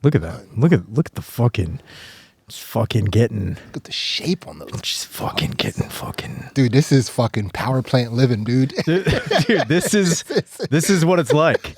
Look at that. Look at the fucking. Just fucking getting. Look at the shape on those. Just fucking getting fucking. Dude, this is fucking power plant living, dude. Dude, this is what it's like.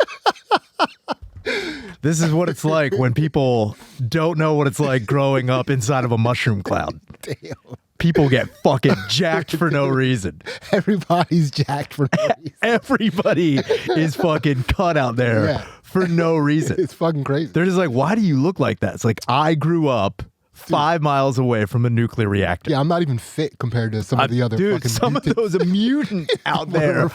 This is what it's like when people don't know what it's like growing up inside of a mushroom cloud. Damn. People get fucking jacked for no reason. Everybody's jacked for no reason. Everybody is fucking cut out there for no reason. It's fucking crazy. They're just like, why do you look like that? It's like, I grew up 5 miles away from a nuclear reactor. Yeah, I'm not even fit compared to some of the other fucking some of those mutants out there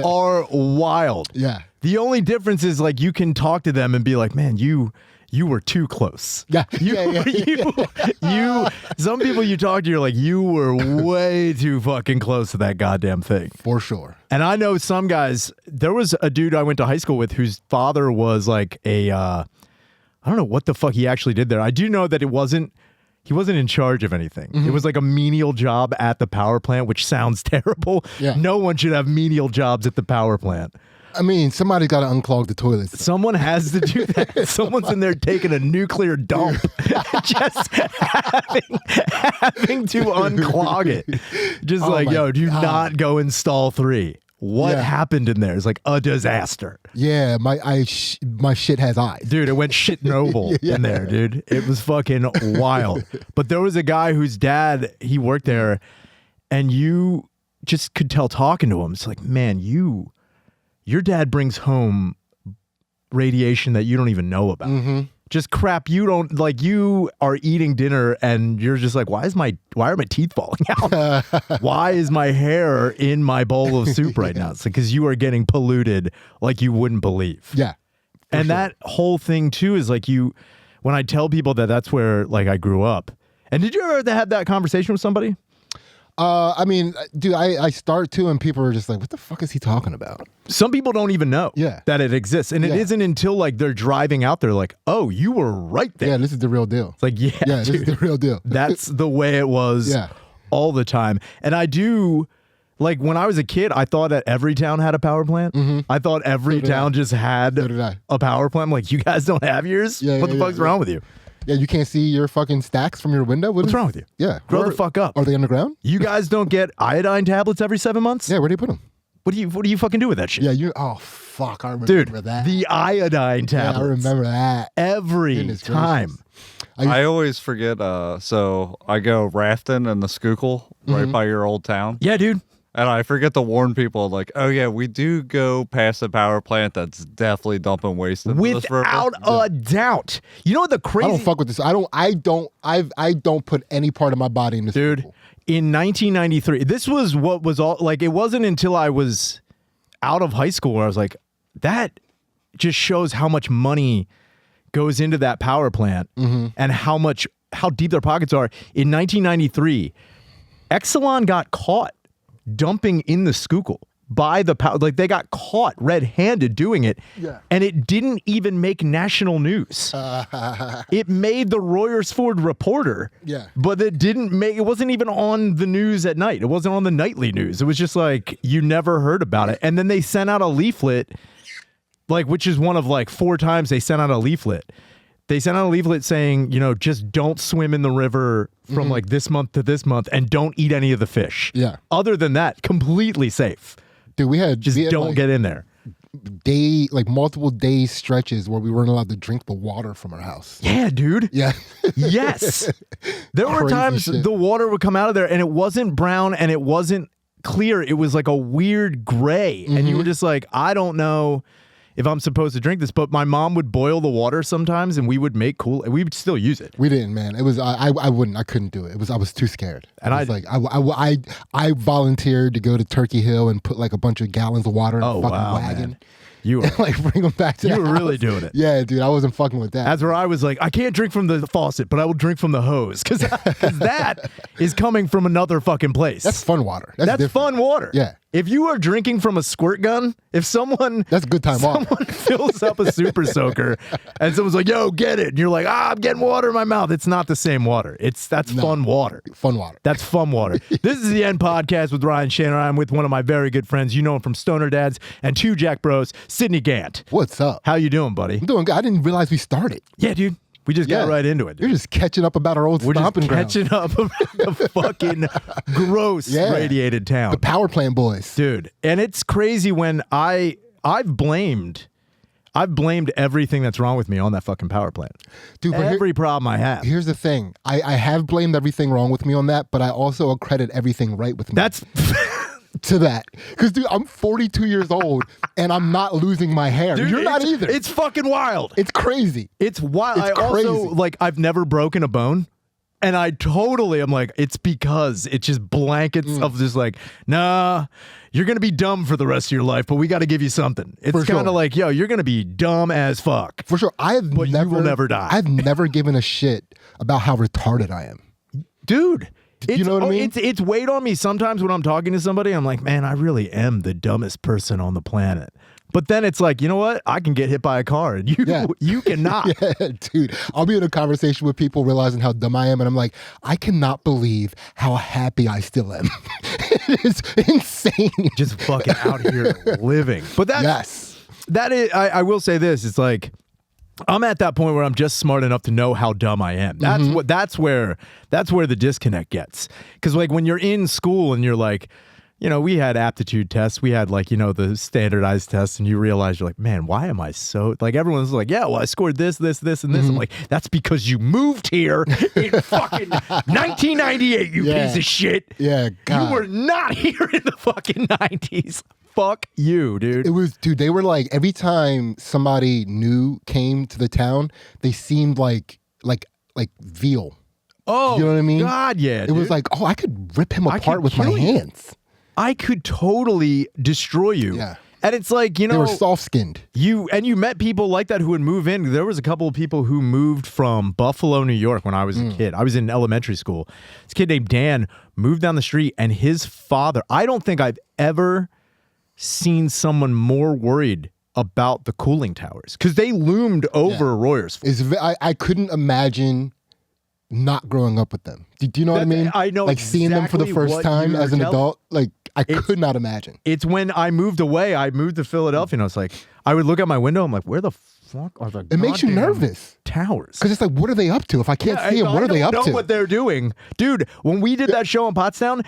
are wild. Yeah. The only difference is like you can talk to them and be like, man, you were too close. Yeah. Some people you talk to, you're like, you were way too fucking close to that goddamn thing. For sure. And I know some guys, there was a dude I went to high school with whose father was like I don't know what the fuck he actually did there. I do know that he wasn't in charge of anything. It was like a menial job at the power plant, which sounds terrible. Yeah. No one should have menial jobs at the power plant. I mean, somebody's got to unclog the toilets. Someone has to do that. Someone's in there taking a nuclear dump, just having to unclog it. Just like, yo, do not go install 3. What happened in there? It's like a disaster. Yeah, my shit has eyes. Dude, it went shit noble in there, dude. It was fucking wild. But there was a guy whose dad, he worked there, and you just could tell talking to him. It's like, man, your dad brings home radiation that you don't even know about. Just crap you don't like. You are eating dinner and you're just like, why are my teeth falling out? Why is my hair in my bowl of soup right now? It's like, because you are getting polluted like you wouldn't believe. Yeah. And that whole thing too is like when I tell people that that's where like I grew up. And did you ever have that conversation with somebody? I mean, dude, I start to, and people are just like, what the fuck is he talking about? Some people don't even know that it exists. And it isn't until like they're driving out there like, oh, you were right there. Yeah, this is the real deal. It's like, this is the real deal. That's the way it was all the time. And I do, like when I was a kid, I thought that every town had a power plant. I thought every town just had a power plant. I'm like, you guys don't have yours? What the fuck's wrong with you? Yeah, you can't see your fucking stacks from your window? What's wrong with you? Yeah. Grow the fuck up. Are they underground? You guys don't get iodine tablets every 7 months? Yeah, where do you put them? What do you fucking do with that shit? Yeah, oh fuck, I remember that. The iodine tablets. Yeah, I remember that. Every time. I always forget, so I go rafting in the Schuylkill right by your old town. Yeah, dude. And I forget to warn people, like, oh yeah, we do go past a power plant that's definitely dumping waste into this river. Without a doubt. You know what the crazy? I don't fuck with this. I don't put any part of my body in this. Dude, pool. In 1993, this was what was all like. It wasn't until I was out of high school where I was like, that just shows how much money goes into that power plant and how deep their pockets are. In 1993, Exelon got caught dumping in the Schuylkill by the power. Like they got caught red-handed doing it, and it didn't even make national news. It made the Royersford Reporter, but it wasn't even on the news at night. It wasn't on the nightly news. It was just like you never heard about it. And then they sent out a leaflet, like which is one of like 4 times they sent out a leaflet. They sent out a leaflet saying, just don't swim in the river from like this month to this month and don't eat any of the fish. Yeah. Other than that, completely safe. Dude, we had don't get in there. Multiple day stretches where we weren't allowed to drink the water from our house. Yeah, dude. Yeah. Yes. There were times the water would come out of there and it wasn't brown and it wasn't clear. It was like a weird gray. And you were just like, I don't know if I'm supposed to drink this, but my mom would boil the water sometimes and we would make we would still use it. We didn't, man. It was, I couldn't do it. I was too scared. And I volunteered to go to Turkey Hill and put like a bunch of gallons of water in a fucking wagon. Man. You were like bring them back to. You were really doing it. Yeah, dude. I wasn't fucking with that. That's where I was like, I can't drink from the faucet, but I will drink from the hose because that is coming from another fucking place. That's fun water. That's fun water. Yeah. If you are drinking from a squirt gun, if someone that's good time water. Someone fills up a super soaker and someone's like, "Yo, get it," and you're like, "I'm getting water in my mouth." It's not the same water. That's fun water. Fun water. That's fun water. This is the End Podcast with Ryan Shannon. I'm with one of my very good friends. You know him from Stoner Dads and 2 Jack Bros, Sidney Gantt. What's up? How you doing, buddy? I'm doing good. I didn't realize we started. Yeah, dude. We just got right into it. Dude. You're just catching up about our old stomping ground. We're just catching up about the fucking gross radiated town. The power plant boys. Dude. And it's crazy when I've blamed everything that's wrong with me on that fucking power plant. Dude, every problem I have. Here's the thing. I have blamed everything wrong with me on that, but I also accredit everything right with me. That's... to that. Because, dude, I'm 42 years old and I'm not losing my hair. Dude, you're not either. It's fucking wild. It's crazy. It's wild. It's crazy. Also, like, I've never broken a bone. And I'm like, it's because it's just blankets of just like, nah, you're going to be dumb for the rest of your life, but we got to give you something. It's kind of like, yo, you're going to be dumb as fuck. For sure. But you will never die. I've never given a shit about how retarded I am. Dude. You know what I mean? It's weighed on me sometimes when I'm talking to somebody. I'm like, man, I really am the dumbest person on the planet. But then it's like, you know what? I can get hit by a car and you cannot. Yeah, dude. I'll be in a conversation with people realizing how dumb I am. And I'm like, I cannot believe how happy I still am. It's insane. Just fucking out here living. But that is, I will say this. It's like, I'm at that point where I'm just smart enough to know how dumb I am. That's where the disconnect gets. Because like when you're in school and you're like, you know, we had aptitude tests, we had like, you know, the standardized tests, and you realize you're like, man, why am I so like everyone's like, yeah, well, I scored this, and this. I'm like, that's because you moved here in fucking 1998, you piece of shit. Yeah, God. You were not here in the fucking 90s. Fuck you, dude. It was, dude, they were like, every time somebody new came to the town, they seemed like veal. Oh, you know what I mean? God, yeah. It was like, oh, I could rip him apart with my hands. I could totally destroy you. Yeah. And it's like, you know, they were soft-skinned. You met people like that who would move in. There was a couple of people who moved from Buffalo, New York when I was a kid. I was in elementary school. This kid named Dan moved down the street, and his father, I don't think I've ever seen someone more worried about the cooling towers because they loomed over Royersford. I couldn't imagine not growing up with them. Do you know what I mean? I know, like seeing them for the first time as an adult. Like I could not imagine. It's when I moved away. I moved to Philadelphia, and I was like, I would look out my window. I'm like, where the fuck are the? It makes you nervous. Towers. Because it's like, what are they up to? If I can't see them, what are they up to? I don't know what they're doing, dude. When we did that show in Pottstown,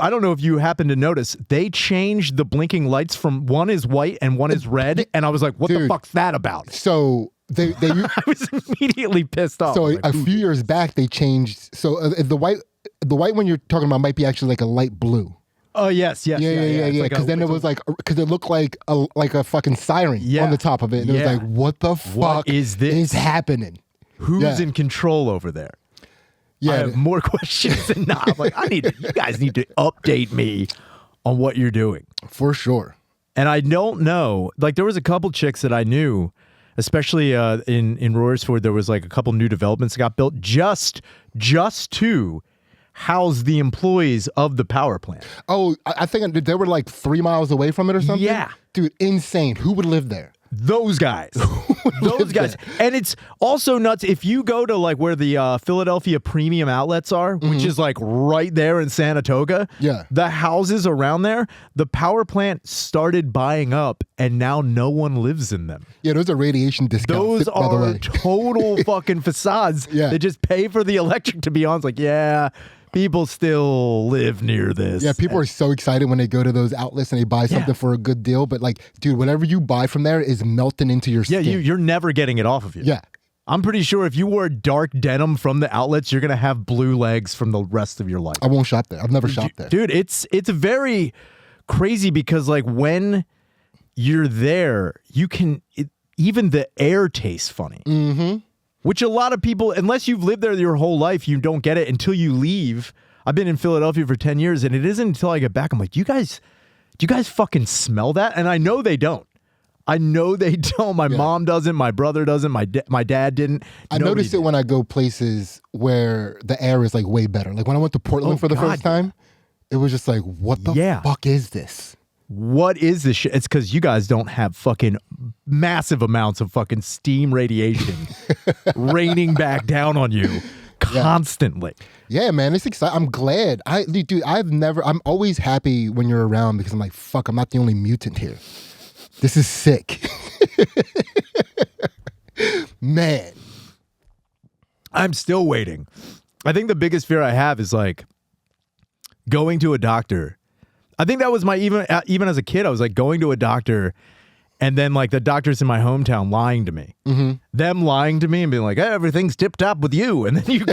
I don't know if you happened to notice, they changed the blinking lights from one is white and one is red, and I was like, what the fuck's that about? So. They I was immediately pissed off. So a few years back, they changed. So the white one you're talking about might be actually like a light blue. Oh yes. Yeah. Because then it was like, because it looked like a fucking siren on the top of it. And it was like, what the fuck is happening? Who's in control over there? Yeah, I have more questions than not. I'm like, you guys need to update me on what you're doing for sure. And I don't know. Like there was a couple chicks that I knew. Especially in Royersford, there was like a couple new developments that got built just to house the employees of the power plant. Oh, I think they were like 3 miles away from it or something? Yeah. Dude, insane. Who would live there? Those guys. Those guys. And it's also nuts if you go to like where the Philadelphia premium outlets are, which is like right there in Saratoga. Yeah. The houses around there, the power plant started buying up and now no one lives in them. Yeah, those are radiation discounts. Those are total fucking facades. Yeah. They just pay for the electric to be on. It's like, yeah, people still live near this. Yeah, people are so excited when they go to those outlets and they buy something for a good deal. But like, dude, whatever you buy from there is melting into your skin. Yeah, you're never getting it off of you. Yeah. I'm pretty sure if you wore dark denim from the outlets, you're going to have blue legs from the rest of your life. I won't shop there. I've never shopped there. Dude, it's very crazy because like when you're there, even the air tastes funny. Mm-hmm. Which a lot of people, unless you've lived there your whole life, you don't get it until you leave. I've been in Philadelphia for 10 years, and it isn't until I get back, I'm like, do you guys fucking smell that? And I know they don't. My mom doesn't. My brother doesn't. My dad didn't. I noticed it when I go places where the air is like way better. Like when I went to Portland for the first time, it was just like, what the fuck is this? What is this shit? It's because you guys don't have fucking massive amounts of fucking steam radiation raining back down on you constantly. Yeah, man, it's exciting. I'm glad. I'm always happy when you're around because I'm like, fuck, I'm not the only mutant here. This is sick. Man. I'm still waiting. I think the biggest fear I have is like going to a doctor. I think that was my even as a kid, I was like going to a doctor and then like the doctors in my hometown lying to me. Them lying to me and being like, hey, everything's tip top with you. And then you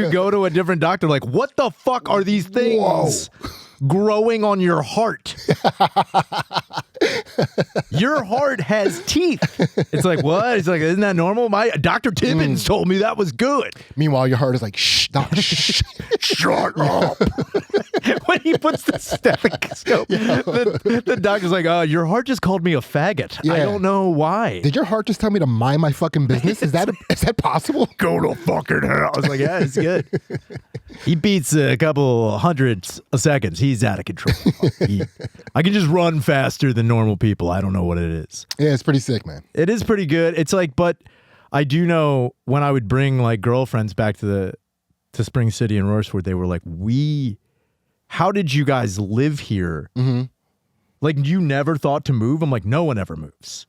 go to a different doctor like, what the fuck are these things growing on your heart? Your heart has teeth. It's like, what? It's like, isn't that normal? My Dr. Timmons told me that was good. Meanwhile, your heart is like, shh, doc, shh. Shut up. When he puts the stethoscope, the doctor's like, your heart just called me a faggot. Yeah. I don't know why. Did your heart just tell me to mind my fucking business? Is that possible? Go to fucking hell. I was like, yeah, it's good. He beats a couple hundreds of seconds. He's out of control. I can just run faster than normal people. I don't know what it is. Yeah, it's pretty sick, man. It is pretty good. It's like, but I do know when I would bring like girlfriends back to Spring City and Royersford, they were like, how did you guys live here? Like, you never thought to move? I'm like, no one ever moves.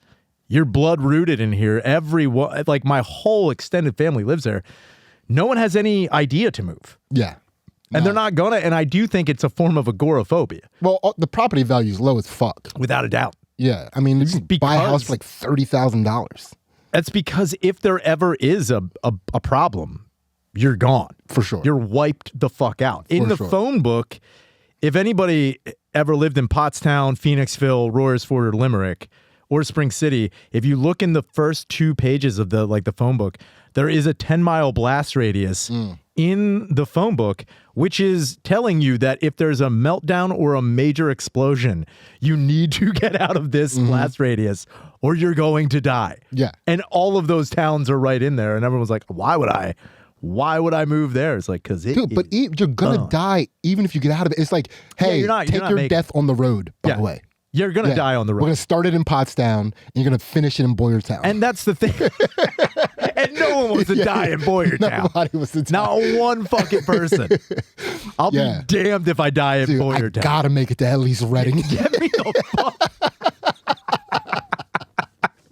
You're blood rooted in here. Everyone, like my whole extended family lives there. No one has any idea to move. Yeah. And they're not gonna, and I do think it's a form of agoraphobia. Well, the property value is low as fuck. Without a doubt. Yeah. I mean, you can buy a house for like $30,000. That's because if there ever is a problem, you're gone. For sure. You're wiped the fuck out. In the phone book, if anybody ever lived in Pottstown, Phoenixville, Royersford, or Limerick, or Spring City, if you look in the first 2 pages of the phone book, there is a 10-mile blast radius in the phone book, which is telling you that if there's a meltdown or a major explosion, you need to get out of this blast radius or you're going to die. Yeah. And all of those towns are right in there. And everyone's like, why would I move there? It's like, because you're going to die even if you get out of it. It's like, hey, take your death on the road, by the way. You're going to die on the road. We're going to start it in Pottstown, and you're going to finish it in Boyertown. And that's the thing. And no one wants to die in Boyertown. Nobody wants to die. Not one fucking person. I'll be damned if I die in Boyertown. I got to make it to at least Reading. Get me the fuck.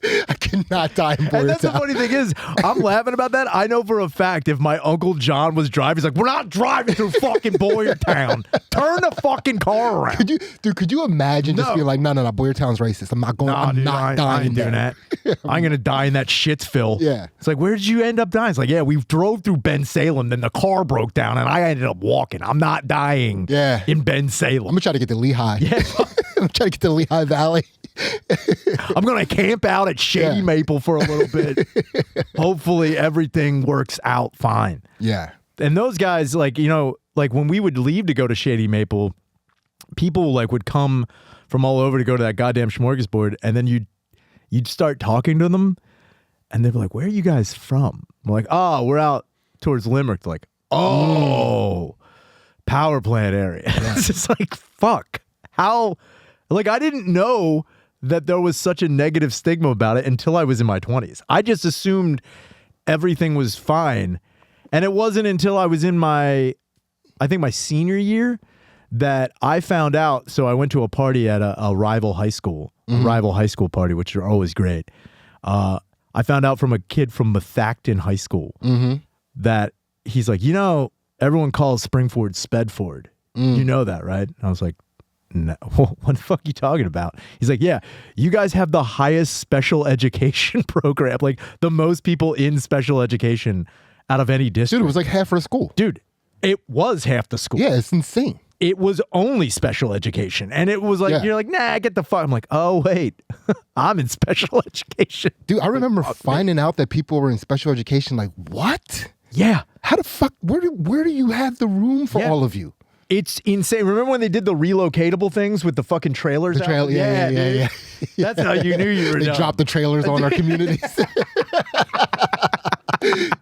I cannot die in Boyertown. And that's the funny thing is, I'm laughing about that. I know for a fact if my Uncle John was driving, he's like, we're not driving through fucking Boyertown. Turn the fucking car around. Could you imagine just being like, no, Boyertown's racist. I'm not going, I'm not dying there. That. I'm going to die in that Shitsville. Yeah. It's like, where did you end up dying? It's like, yeah, we drove through Ben Salem, then the car broke down, and I ended up walking. I'm not dying in Ben Salem. I'm going to try to get to Lehigh. Yeah. I'm trying to get to Lehigh Valley. I'm going to camp out at Shady Maple for a little bit. Hopefully everything works out fine. Yeah. And those guys, like, you know, like when we would leave to go to Shady Maple, people like would come from all over to go to that goddamn smorgasbord, and then you'd start talking to them, and they'd be like, where are you guys from? I'm like, oh, we're out towards Limerick. They're like, oh, power plant area. Yeah. It's just like, fuck. How? Like, I didn't know that there was such a negative stigma about it until I was in my 20s. I just assumed everything was fine. And it wasn't until I was in I think my senior year, that I found out. So I went to a party at a rival high school, a rival high school party, which are always great. I found out from a kid from Methacton High School that he's like, you know, everyone calls Springford Spedford. You know that, right? And I was like, no, what the fuck are you talking about? He's like, yeah, you guys have the highest special education program, like the most people in special education out of any district. Dude, it was like half our school. Dude, it was half the school. Yeah, it's insane. It was only special education. And it was like, you're like, nah, get the fuck. I'm like, oh, wait, I'm in special education. Dude, I remember finding out that people were in special education. Like, what? Yeah. How the fuck, where do you have the room for all of you? It's insane. Remember when they did the relocatable things with the fucking trailers? The trailer, yeah. That's how you knew you were They done. dropped the trailers on our communities.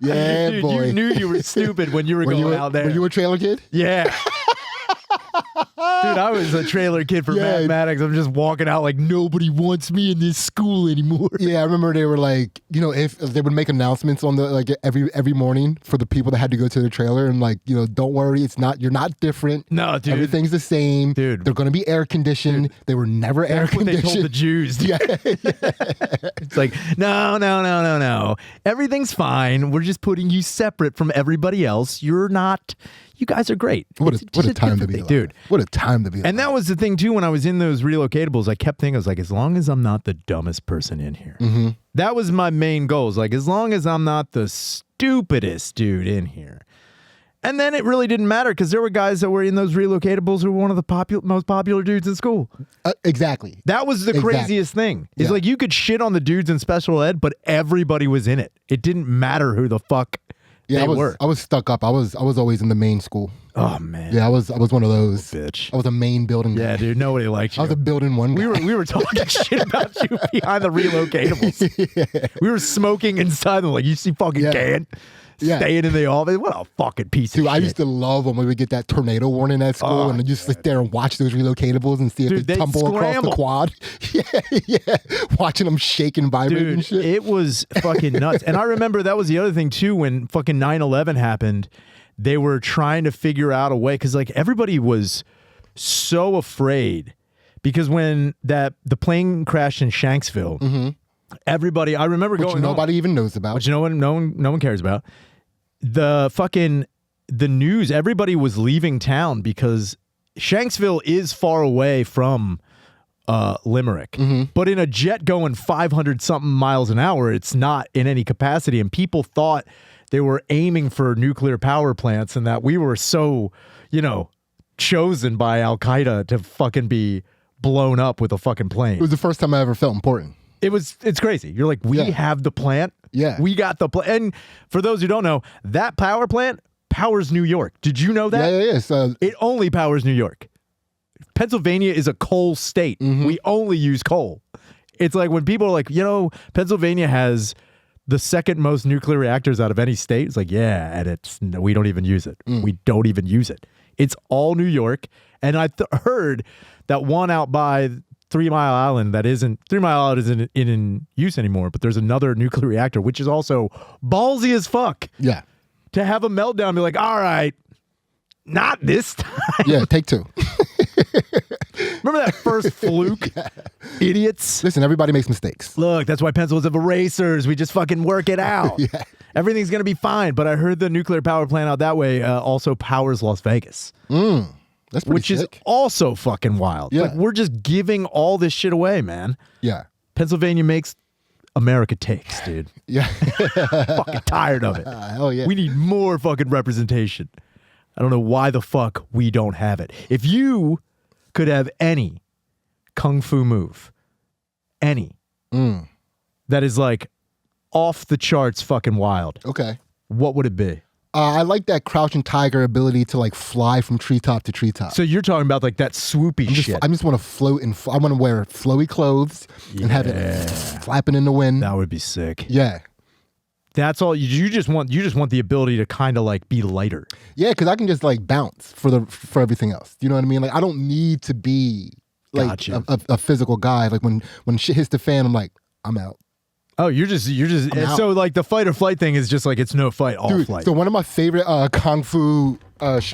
Yeah, dude, boy. You knew you were stupid when you were going out there. Were you a trailer kid? Yeah. Dude, I was a trailer kid for mathematics. I'm just walking out like nobody wants me in this school anymore. Yeah, I remember they were like, you know, if they would make announcements on the like every morning for the people that had to go to the trailer, and like, you know, don't worry, you're not different. No, dude, everything's the same. Dude, they're going to be air conditioned. Dude, they were never air conditioned. That's what they told the Jews. Dude. Yeah. It's like no. no. Everything's fine. We're just putting you separate from everybody else. You're not. You guys are great. What a time to be alive. Dude. What a time to be alive. And that was the thing, too, when I was in those relocatables, I kept thinking, I was like, as long as I'm not the dumbest person in here. Mm-hmm. That was my main goal. Like, as long as I'm not the stupidest dude in here. And then it really didn't matter because there were guys that were in those relocatables who were one of the most popular dudes in school. Exactly. That was the craziest thing. It's like you could shit on the dudes in special ed, but everybody was in it. It didn't matter who the fuck they were. I was stuck up. I was always in the main school. Oh man. Yeah, I was one of those. Bitch. I was a main building guy. Yeah, dude. Nobody liked you. I was a building one guy. We were talking shit about you behind the relocatables. Yeah. We were smoking inside them like you see fucking Gantt. Staying in the office. What a fucking piece of shit. I used to love when we would get that tornado warning at school and just sit there and watch those relocatables and see if they tumble across the quad. Yeah. Watching them shake and vibrate and shit. It was fucking nuts. And I remember that was the other thing too when fucking 9/11 happened. They were trying to figure out a way because like everybody was so afraid because when the plane crashed in Shanksville, everybody, I remember Which going nobody even knows about. Which no one cares about. The news, everybody was leaving town because Shanksville is far away from Limerick. But in a jet going 500 something miles an hour, it's not in any capacity. And people thought they were aiming for nuclear power plants and that we were so, chosen by Al Qaeda to fucking be blown up with a fucking plane. It was the first time I ever felt important. It's crazy. You're like, we have the plant. Yeah. We got the plant. And for those who don't know, that power plant powers New York. Did you know that? Yeah. So it only powers New York. Pennsylvania is a coal state. We only use coal. It's like when people are like, Pennsylvania has the second most nuclear reactors out of any state. It's like, yeah, and we don't even use it. We don't even use it. It's all New York. And I heard that one out by 3 Mile Island isn't in use anymore, but there's another nuclear reactor, which is also ballsy as fuck. Yeah. To have a meltdown, be like, all right, not this time. Yeah, take two. Remember that first fluke? Idiots. Listen, everybody makes mistakes. Look, that's why pencils have erasers. We just fucking work it out. Yeah. Everything's going to be fine. But I heard the nuclear power plant out that way also powers Las Vegas. That's pretty Which sick. is also fucking wild. Yeah. Like, we're just giving all this shit away, man. Yeah. Pennsylvania makes, America takes, dude. Yeah. Fucking tired of it. Hell yeah. We need more fucking representation. I don't know why the fuck we don't have it. If you could have any kung fu move, any, that is like off the charts fucking wild, Okay. what would it be? I like that crouching tiger ability to like fly from treetop to treetop. So you're talking about like that swoopy shit. I just want to float and I want to wear flowy clothes and have it flapping in the wind. That would be sick. Yeah. That's all you just want the ability to kind of like be lighter. Yeah, because I can just like bounce for everything else. You know what I mean? Like I don't need to be like Gotcha. a physical guy. Like when shit hits the fan, I'm like, I'm out. Oh, you're just so like the fight or flight thing is just like it's no fight, all flight. So one of my favorite kung fu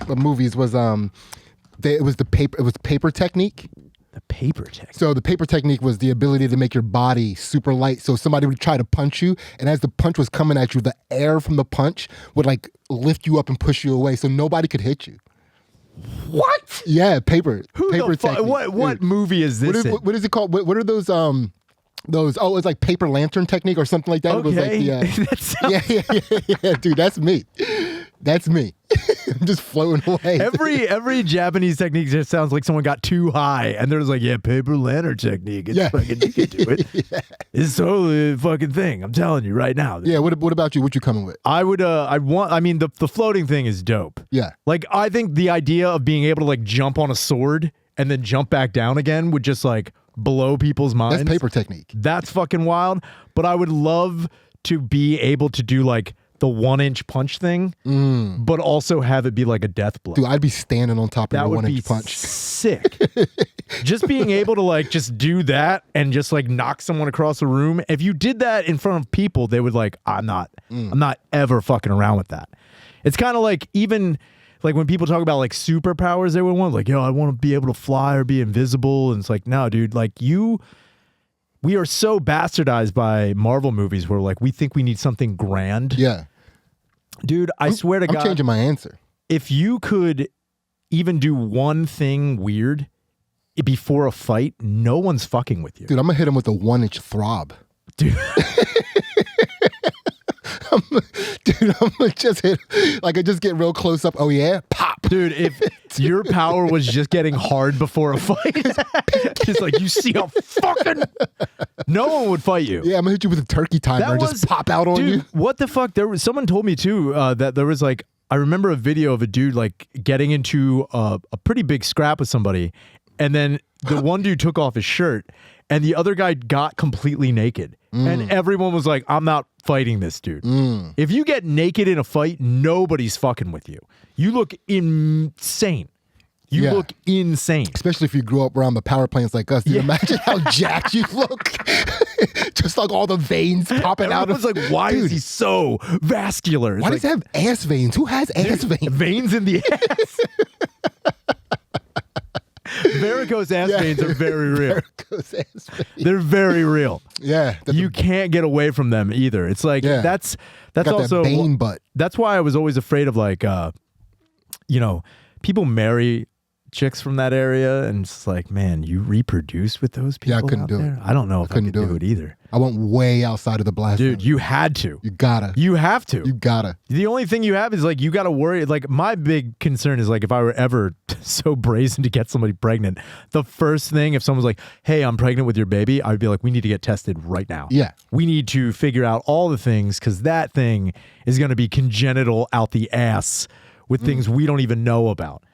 movies was it was paper technique. The paper technique. So the paper technique was the ability to make your body super light. So somebody would try to punch you, and as the punch was coming at you, the air from the punch would like lift you up and push you away, so nobody could hit you. What? Yeah, paper technique. What movie is this? What is it called? What are those it's like paper lantern technique or something like that. Okay. It was like yeah, dude, that's me. That's me. I'm just floating away. Every Japanese technique just sounds like someone got too high and they're just like, yeah, paper lantern technique. It's fucking, you can do it. It's totally a fucking thing. I'm telling you right now. Yeah. What about you? What you coming with? The floating thing is dope. Yeah. Like I think the idea of being able to like jump on a sword and then jump back down again would just like blow people's minds. That's paper technique. That's fucking wild. But I would love to be able to do like the 1-inch punch thing, but also have it be like a death blow. Dude, I'd be standing on top of your 1-inch punch. Sick. Just being able to like just do that and just like knock someone across the room. If you did that in front of people, they would like, I'm not ever fucking around with that. It's kind of like even like when people talk about like superpowers, they would want like, I want to be able to fly or be invisible. And it's like, no, dude, like we are so bastardized by Marvel movies where like we think we need something grand. Yeah. Dude, I swear to God. I'm changing my answer. If you could even do one thing weird before a fight, no one's fucking with you. Dude, I'm going to hit him with a 1-inch throb. Dude. I'm going to just hit, like I just get real close up. Oh yeah? Pop. Dude, if your power was just getting hard before a fight, just like you see how fucking no one would fight you. Yeah, I'm gonna hit you with a turkey timer and just pop out on you. What the fuck? There was someone told me too that there was like I remember a video of a dude like getting into a pretty big scrap with somebody, and then the one dude took off his shirt, and the other guy got completely naked, and everyone was like, "I'm not fighting this dude." If you get naked in a fight, nobody's fucking with you. You look insane. You look insane. Especially if you grew up around the power plants like us. Dude, imagine how jacked you look. Just like all the veins popping out. I was like, why is he so vascular? Why does he have ass veins? Who has ass veins? Veins in the ass. Varicose ass veins are very real. Varicose ass veins. They're very real. Yeah. You can't get away from them either. It's like, that's also, that vein butt. That's why I was always afraid of like, you know, people marry chicks from that area, and it's like, man, you reproduce with those people. Yeah, I couldn't do there? it. I don't know if I could do it either. I went way outside of the blast. Dude, you had to. You gotta. You have to. You gotta. The only thing you have is like you gotta worry. Like my big concern is like if I were ever so brazen to get somebody pregnant, the first thing if someone's like, "Hey, I'm pregnant with your baby," I'd be like, "We need to get tested right now. Yeah, we need to figure out all the things because that thing is gonna be congenital out the ass with things we don't even know about."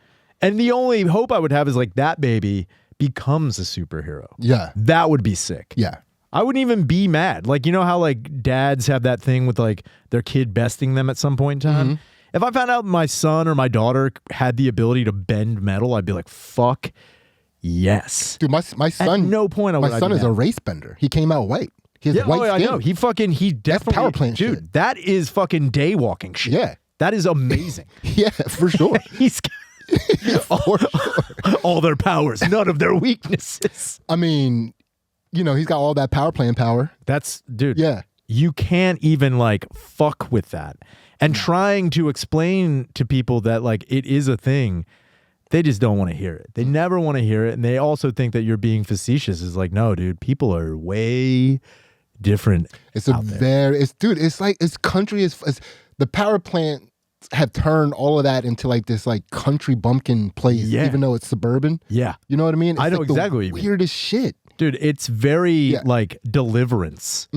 And the only hope I would have is like that baby becomes a superhero. Yeah. That would be sick. Yeah. I wouldn't even be mad. Like, you know how like dads have that thing with like their kid besting them at some point in time? If I found out my son or my daughter had the ability to bend metal, I'd be like, fuck yes. Dude, my son. At no point my son is a race bender. He came out white. He has white skin. I know. He definitely. That's power plant dude, shit. that is fucking day walking shit. Yeah. That is amazing. Yeah, for sure. He's all their powers, none of their weaknesses. I mean, you know, he's got all that power plant power. That's, dude. Yeah. You can't even like fuck with that. And trying to explain to people that like it is a thing, they just don't want to hear it. They never want to hear it. And they also think that you're being facetious. It's like, no, dude, people are way different. It's a very, it's like, it's country is, the power plant have turned all of that into like this like country bumpkin place, even though it's suburban. Yeah. You know what I mean? It's I know like exactly what you mean. Weirdest shit. Dude, it's very like Deliverance.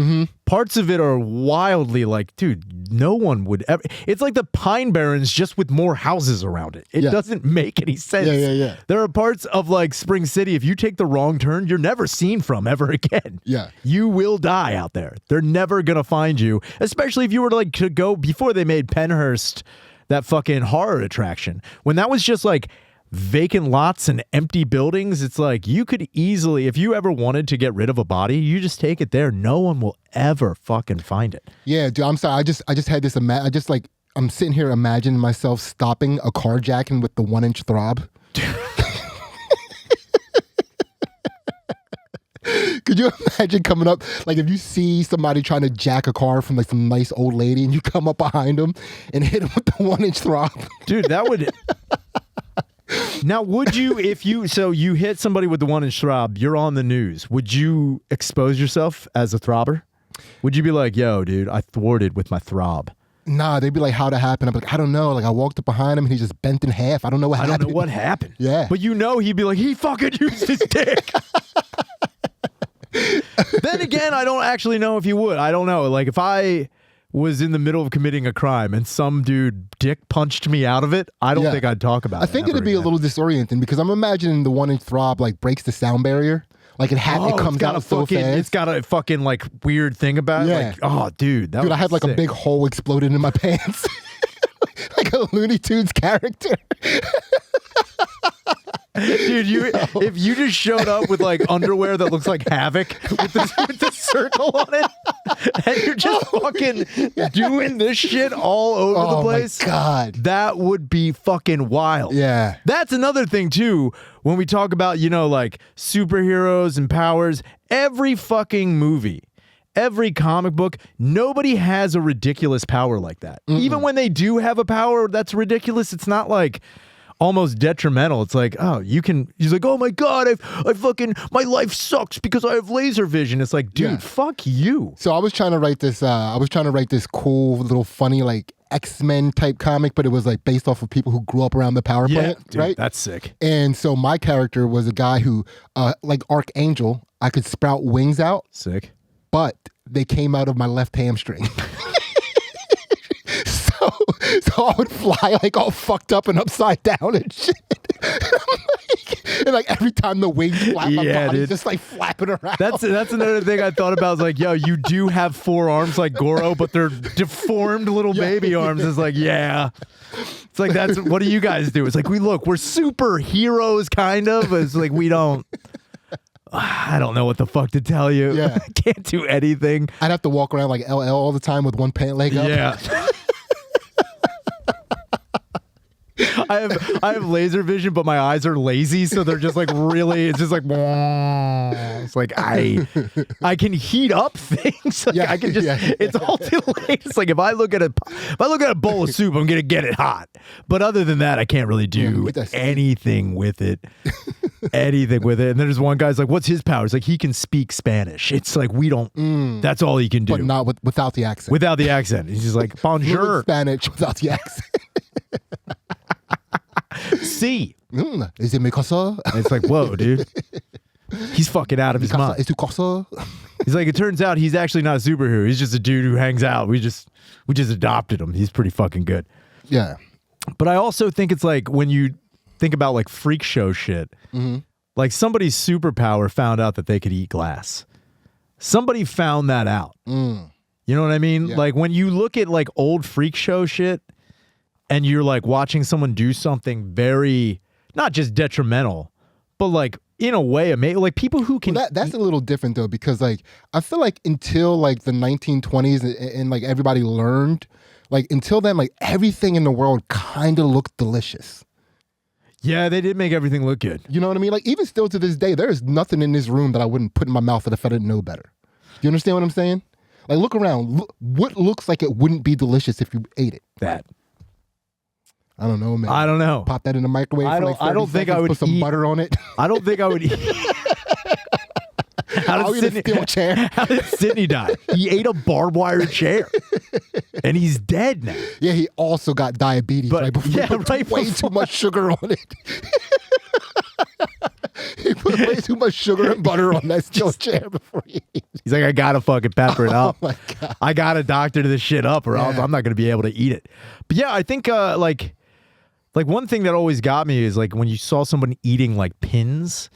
Parts of it are wildly like, dude, no one would ever. It's like the Pine Barrens just with more houses around it. It doesn't make any sense. Yeah. There are parts of like Spring City, if you take the wrong turn, you're never seen from ever again. Yeah. You will die out there. They're never going to find you, especially if you were to like to go before they made Penhurst that fucking horror attraction. When that was just like vacant lots and empty buildings, it's like you could easily, if you ever wanted to get rid of a body, you just take it there. No one will ever fucking find it. Yeah, dude, I'm sorry. I just had this, I'm sitting here imagining myself stopping a carjacking with the 1-inch throb. Could you imagine coming up, like if you see somebody trying to jack a car from like some nice old lady and you come up behind them and hit them with the 1-inch throb? Dude, that would... Now, would you, if you, so you hit somebody with the 1-inch throb, you're on the news. Would you expose yourself as a throbber? Would you be like, yo, dude, I thwarted with my throb? Nah, they'd be like, how'd it happen? I'm like, I don't know. Like I walked up behind him and he just bent in half. I don't know what happened. I don't know what happened. Yeah. But you know, he'd be like, he fucking used his dick. Then again, I don't actually know if you would. I don't know. Like if I was in the middle of committing a crime and some dude dick punched me out of it, I don't think I'd talk about it. I think it'd be a little disorienting because I'm imagining the 1-inch throb like breaks the sound barrier. Like it comes out so fast. It's got a fucking like weird thing about it. Yeah. Like, oh, dude. I had like a big hole exploded in my pants. Like a Looney Tunes character. Dude, if you just showed up with like underwear that looks like Havoc with the circle on it. and you're just fucking doing this shit all over the place. Oh my God. That would be fucking wild. Yeah. That's another thing too, when we talk about, like superheroes and powers, every fucking movie, every comic book, nobody has a ridiculous power like that. Even when they do have a power that's ridiculous, it's not like almost detrimental. It's like, oh, he's like, oh my God, I fucking, my life sucks because I have laser vision. It's like, dude, fuck you. So I was trying to write this cool little funny like X-Men type comic, but it was like based off of people who grew up around the power plant, dude, right? That's sick. And so my character was a guy who, like Archangel, I could sprout wings out, Sick. but they came out of my left hamstring. So I would fly like all fucked up and upside down and shit. And like every time the wings flap, my body's just like flapping around. That's another thing I thought about. I was like, yo, you do have 4 arms like Goro, but they're deformed little baby arms. It's like, yeah. It's like, what do you guys do? It's like, we're superheroes kind of. It's like, I don't know what the fuck to tell you. Yeah. Can't do anything. I'd have to walk around like LL all the time with one pant leg up. Yeah. I have laser vision, but my eyes are lazy, so they're just like really. It's just like, it's like I can heat up things. Like I can just. It's all too late. It's like if I look at a bowl of soup, I'm gonna get it hot. But other than that, I can't really do anything with it. Anything with it. And then there's one guy's like, "What's his power?" It's like he can speak Spanish. It's like we don't. That's all he can do, but not without the accent. Without the accent, he's just like bonjour Spanish without the accent. See, is it mi casa? It's like, whoa, dude. He's fucking out of his mind. Is tu casa? He's like, it turns out he's actually not a superhero. He's just a dude who hangs out. We just adopted him. He's pretty fucking good. Yeah. But I also think it's like when you think about like freak show shit, like somebody's superpower found out that they could eat glass. Somebody found that out. You know what I mean? Yeah. Like when you look at like old freak show shit and you're like watching someone do something very, not just detrimental, but like in a way, amazing. Like people who can. Well, that's a little different though, because like I feel like until like the 1920s and like everybody learned, like until then, like everything in the world kind of looked delicious. Yeah, they did make everything look good. You know what I mean? Like even still to this day, there is nothing in this room that I wouldn't put in my mouth if I didn't know better. Do you understand what I'm saying? Like look around. What looks like it wouldn't be delicious if you ate it? That. I don't know, man. I don't know. Pop that in the microwave for like 30 I don't think seconds, I would put some eat, butter on it. I don't think I would eat. I'll eat a steel chair. How did Sidney die? He ate a barbed wire chair. And he's dead now. Yeah, he also got diabetes right before. Yeah, he put right way before. too much sugar on it. He put way too much sugar and butter on that steel chair before he ate. He's like, I gotta fucking pepper it up. Oh my God. I gotta doctor this shit up or else I'm not gonna be able to eat it. But yeah, I think like one thing that always got me is like when you saw someone eating like pins,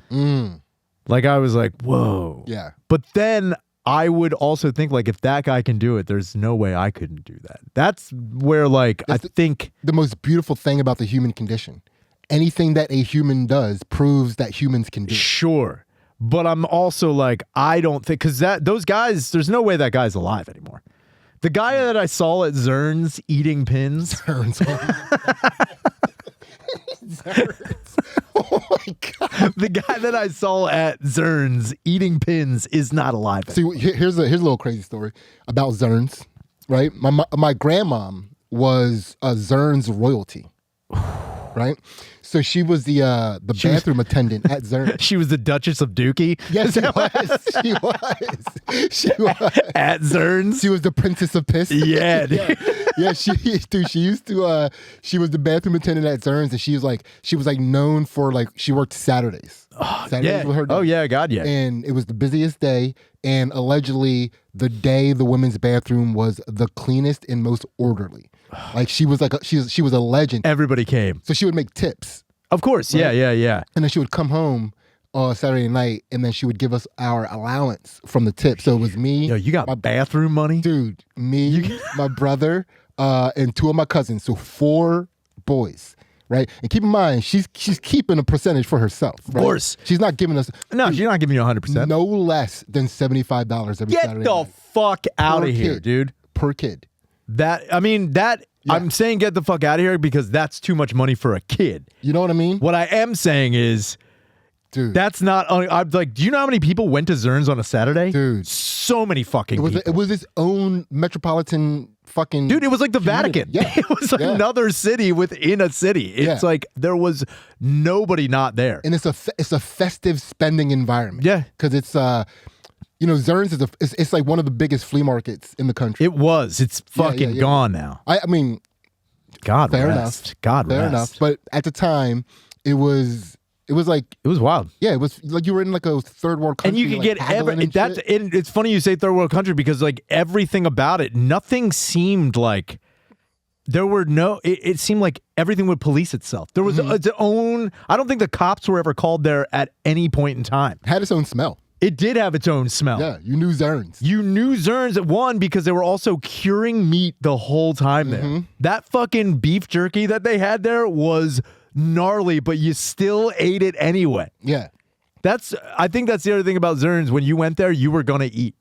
like I was like, whoa. Yeah. But then I would also think like if that guy can do it, there's no way I couldn't do that. That's where like I think the most beautiful thing about the human condition. Anything that a human does proves that humans can do it. Sure. But I'm also like, I don't think, because those guys, there's no way that guy's alive anymore. The guy that I saw at Zern's eating pins. Zern's. Oh my God. The guy that I saw at Zern's eating pins is not alive anymore. See, here's a little crazy story about Zern's, right? My grandmom was a Zern's royalty, right? So she was the bathroom attendant at Zern's. She was the Duchess of Dookie? Yes, she was. She was. At Zern's? She was the Princess of Piss. Yeah, dude. Yeah, she used to, she was the bathroom attendant at Zern's, and she was like known for like, she worked Saturdays. Saturdays Yeah. with her day. Oh, yeah, God, yeah. And it was the busiest day, and allegedly the women's bathroom was the cleanest and most orderly. Like she was she was a legend. Everybody came. So she would make tips. Of course, right? yeah. And then she would come home Saturday night, and then she would give us our allowance from the tip. So it was me. Yo, you got my bathroom money? Dude, me, my brother, and 2 of my cousins. So 4 boys, right? And keep in mind, she's keeping a percentage for herself. Right? Of course. She's not giving us No, she's not giving you 100%. no less than $75 every Get Saturday the night. fuck out of Per here, kid. dude. Per kid. I'm saying get the fuck out of here because that's too much money for a kid. You know what I mean? What I am saying is, Dude. that's not. I'm like, do you know how many people went to Zerns on a Saturday? Dude. So many fucking people. It was its own metropolitan fucking. Dude, it was like the community. Vatican. Yeah. It was another city within a city. It's Yeah. like there was nobody not there. And it's a festive spending environment. Yeah. Because it's Zerns is it's like one of the biggest flea markets in the country. It was. It's fucking yeah. gone now. I mean, God fair rest. enough. God fair rest. enough. But at the time, it was like, It was wild. yeah, it was like you were in like a third world country. And you could like, get haggling and that's shit. and it's funny you say third world country because like everything about it, nothing seemed like there were no. It seemed like everything would police itself. There was its own. I don't think the cops were ever called there at any point in time. Had its own smell. It did have its own smell. Yeah, you knew Zerns. You knew Zerns at one because they were also curing meat the whole time there. That fucking beef jerky that they had there was gnarly, but you still ate it anyway. Yeah, I think that's the other thing about Zerns. When you went there, you were gonna eat.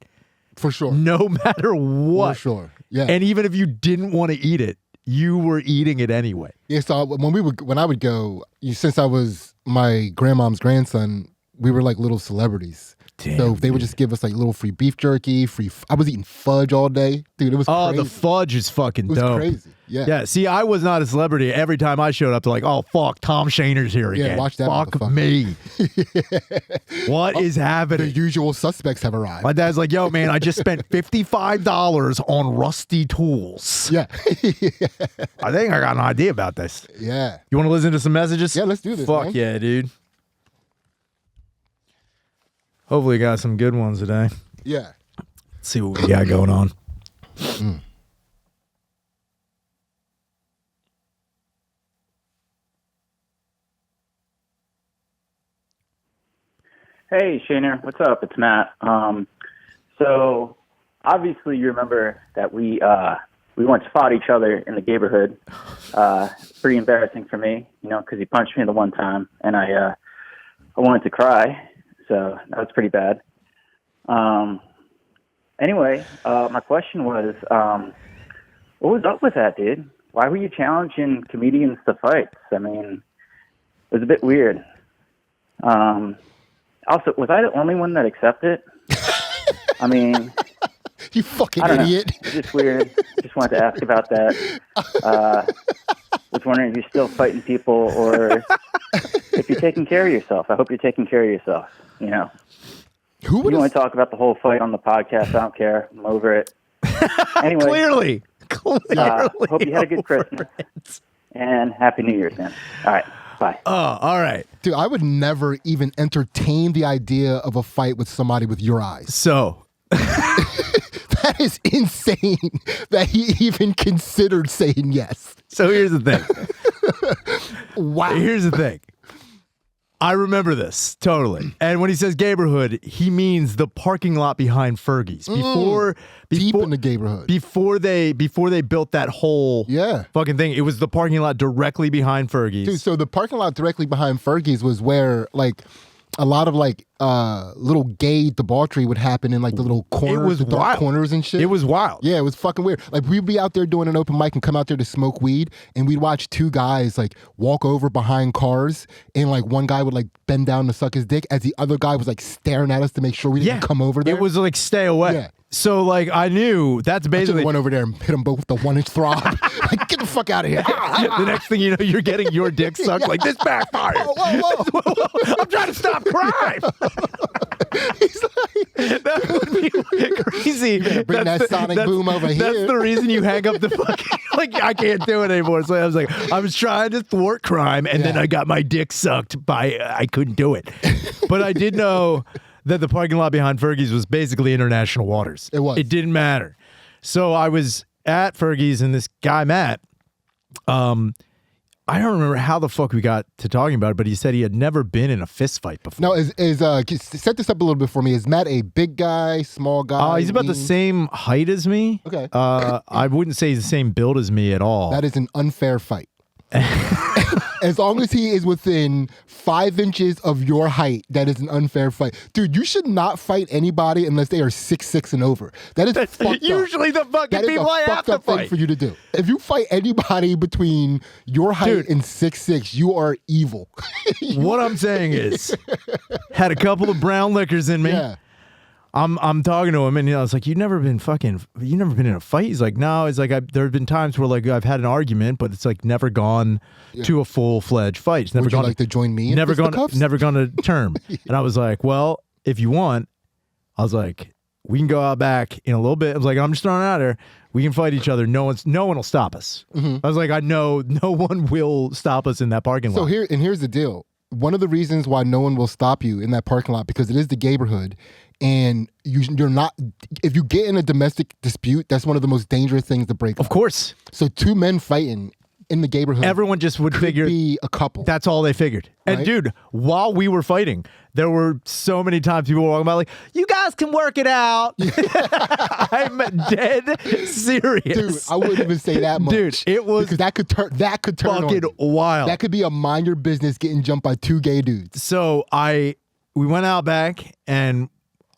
for sure. No matter what. For sure. Yeah. And even if you didn't want to eat it, you were eating it anyway. Yeah, so when I would go, since I was my grandmom's grandson, we were like little celebrities. Damn, so they would just give us like little free beef jerky, I was eating fudge all day. Dude, it was crazy. The fudge is fucking It was dope. crazy. Yeah. Yeah, see, I was not a celebrity. Every time I showed up, they're like, oh, fuck, Tom Shainer's here Yeah, again. watch that Fuck motherfucker." me. What is The happening? usual suspects have arrived. My dad's like, yo, man, I just spent $55 on rusty tools. Yeah. I think I got an idea about this. Yeah. You want to listen to some messages? Yeah, let's do this, Fuck man. yeah, dude. Hopefully, got some good ones today. Yeah. Let's see what we got going on. Hey, Shaner, what's up? It's Matt. So obviously you remember that we once fought each other in the gayborhood. Pretty embarrassing for me, because he punched me the one time, and I wanted to cry, so that was pretty bad. Anyway, my question was, what was up with that, dude? Why were you challenging comedians to fights? I mean, it was a bit weird. Also, was I the only one that accepted? I mean, You fucking I don't idiot. know. It's just weird. Just wanted to ask about that. Was wondering if you're still fighting people or if you're taking care of yourself. I hope you're taking care of yourself. Who You would want have to talk about the whole fight on the podcast? I don't care. I'm over it. Anyway, Clearly. hope you had a good Christmas and Happy New Year's, man. All right. Bye. Oh, all right. Dude, I would never even entertain the idea of a fight with somebody with your eyes. So, That is insane that he even considered saying yes. here's the thing. Wow. Here's the thing. I remember this totally. And when he says gayborhood, he means the parking lot behind Fergie's. Deep in the gayborhood. Before they built that whole fucking thing, it was the parking lot directly behind Fergie's. Dude, so the parking lot directly behind Fergie's was where like a lot of like little gay debauchery would happen in like the little corners, It was the dark wild. corners and shit. It was wild. Yeah, it was fucking weird. Like we'd be out there doing an open mic and come out there to smoke weed, and we'd watch two guys like walk over behind cars, and like one guy would like bend down to suck his dick as the other guy was like staring at us to make sure we didn't come over there. It was like stay away. Yeah. So like I knew that's I just basically went over there and hit them both with the 1-inch throb. Like, get the fuck out of here. the next thing you know, you're getting your dick sucked like this backfired. Whoa. I'm trying to stop crime. He's like, That would be crazy. bring that sonic boom over That's here. the reason you hang up the fucking, like, I can't do it anymore. So I was like, I was trying to thwart crime, and then Yeah. I got my dick sucked by, I couldn't do it. But I did know that the parking lot behind Fergie's was basically international waters. It was. It didn't matter. So I was at Fergie's, and this guy, Matt, I don't remember how the fuck we got to talking about it, but he said he had never been in a fist fight before. No, set this up a little bit for me. Is Matt a big guy, small guy? He's about the lean? same height as me. Okay. I wouldn't say he's the same build as me at all. That is an unfair fight. As long as he is within 5 inches of your height, that is an unfair fight. Dude, you should not fight anybody unless they are 6'6" and over. That is fucked up. Usually the fucking That is people I a have fucked to up thing fight. for you to do. If you fight anybody between your height Dude. and 6'6", you are evil. What I'm saying is, had a couple of brown liquors in me. Yeah. I'm talking to him, and it's like, you've never been in a fight. He's like, no. It's like there have been times where like I've had an argument, but it's like never gone to a full-fledged fight. It's never Would you gone like to join me in never gone fisticuffs? never gone to term. And I was like, well, if you want, I was like, we can go out back in a little bit. I was like, I'm just throwing it out there. We can fight each other. No one will stop us. I was like, I know no one will stop us in that parking lot. So here's the deal. One of the reasons why no one will stop you in that parking lot, because it is the gayborhood, and you're not. If you get in a domestic dispute, that's one of the most dangerous things to break. Of course, So 2 men fighting in the gayborhood, everyone just would could figure be a couple. that's all they figured. And Right. dude, while we were fighting, there were so many times people were walking by like, you guys can work it out. I'm dead serious. Dude, I wouldn't even say that much. Dude, it was because that could turn on fucking you. wild. That could be a mind your business getting jumped by 2 gay dudes. So we went out back, and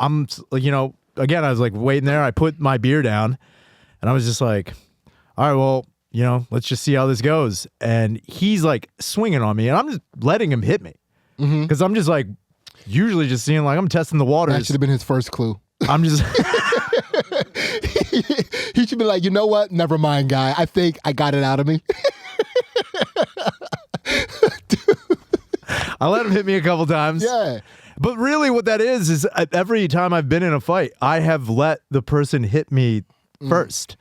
I'm, again, I was like waiting there. I put my beer down, and I was just like, all right, well, let's just see how this goes. And he's like swinging on me, and I'm just letting him hit me because I'm just like usually just seeing like I'm testing the waters. That should have been his first clue. I'm just He should be like, you know what? Never mind, guy. I think I got it out of me. I let him hit me a couple times. Yeah. But really what that is every time I've been in a fight, I have let the person hit me first.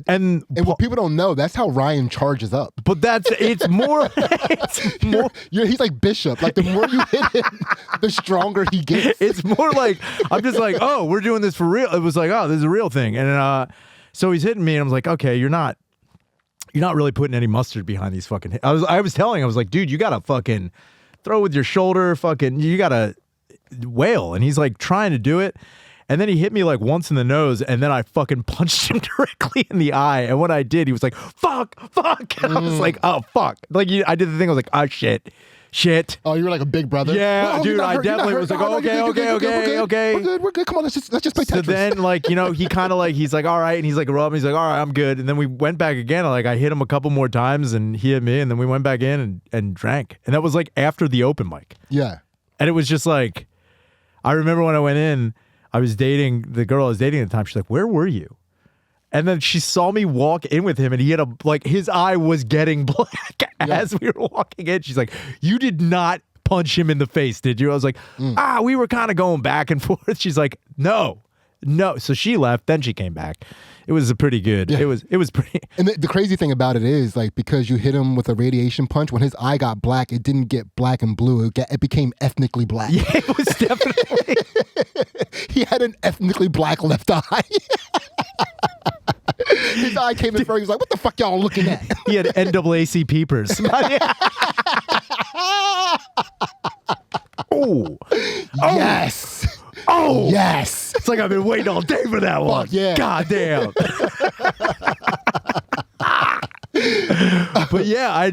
And what people don't know, that's how Ryan charges up. but it's more He's like Bishop. Like the more you hit him, the stronger he gets. it's more like I'm just like, oh, we're doing this for real. It was like, oh, this is a real thing. And so he's hitting me, and I was like, okay, you're not really putting any mustard behind these fucking hits. I was telling him, I was like, dude, you gotta fucking throw with your shoulder, you gotta wail. And he's like trying to do it. And then he hit me like once in the nose, and then I fucking punched him directly in the eye. And when I did, he was like, fuck. And I was like, oh, fuck. Like, I did the thing, I was like, oh, shit. Oh, you were like a big brother? Yeah, Oh, dude, you're not I hurt, you're not definitely hurt. was like, No, no, okay. We're good. Come on, let's just play Tetris. So then, like, he kind of like, he's like, all right. And he's like, rubbing. He's like, all right, I'm good. And then we went back again. Like, I hit him a couple more times, and he hit me. And then we went back in and drank. And that was like after the open mic. Yeah. And it was just like, I remember when I went in, I was dating the girl I was dating at the time. She's like, where were you? And then she saw me walk in with him, and he had his eye was getting black as we were walking in. She's like, you did not punch him in the face, did you? I was like, we were kind of going back and forth. She's like, no. So she left, then she came back. It was a pretty good. Yeah. It was pretty. And the crazy thing about it is, like, because you hit him with a radiation punch, when his eye got black, it didn't get black and blue. It became ethnically black. Yeah, it was definitely. He had an ethnically black left eye. His eye came in first. He was like, what the fuck y'all looking at? He had NAACP peepers. Oh. Yes. Oh. Yes. It's like I've been waiting all day for that one. yeah. God damn. But yeah, I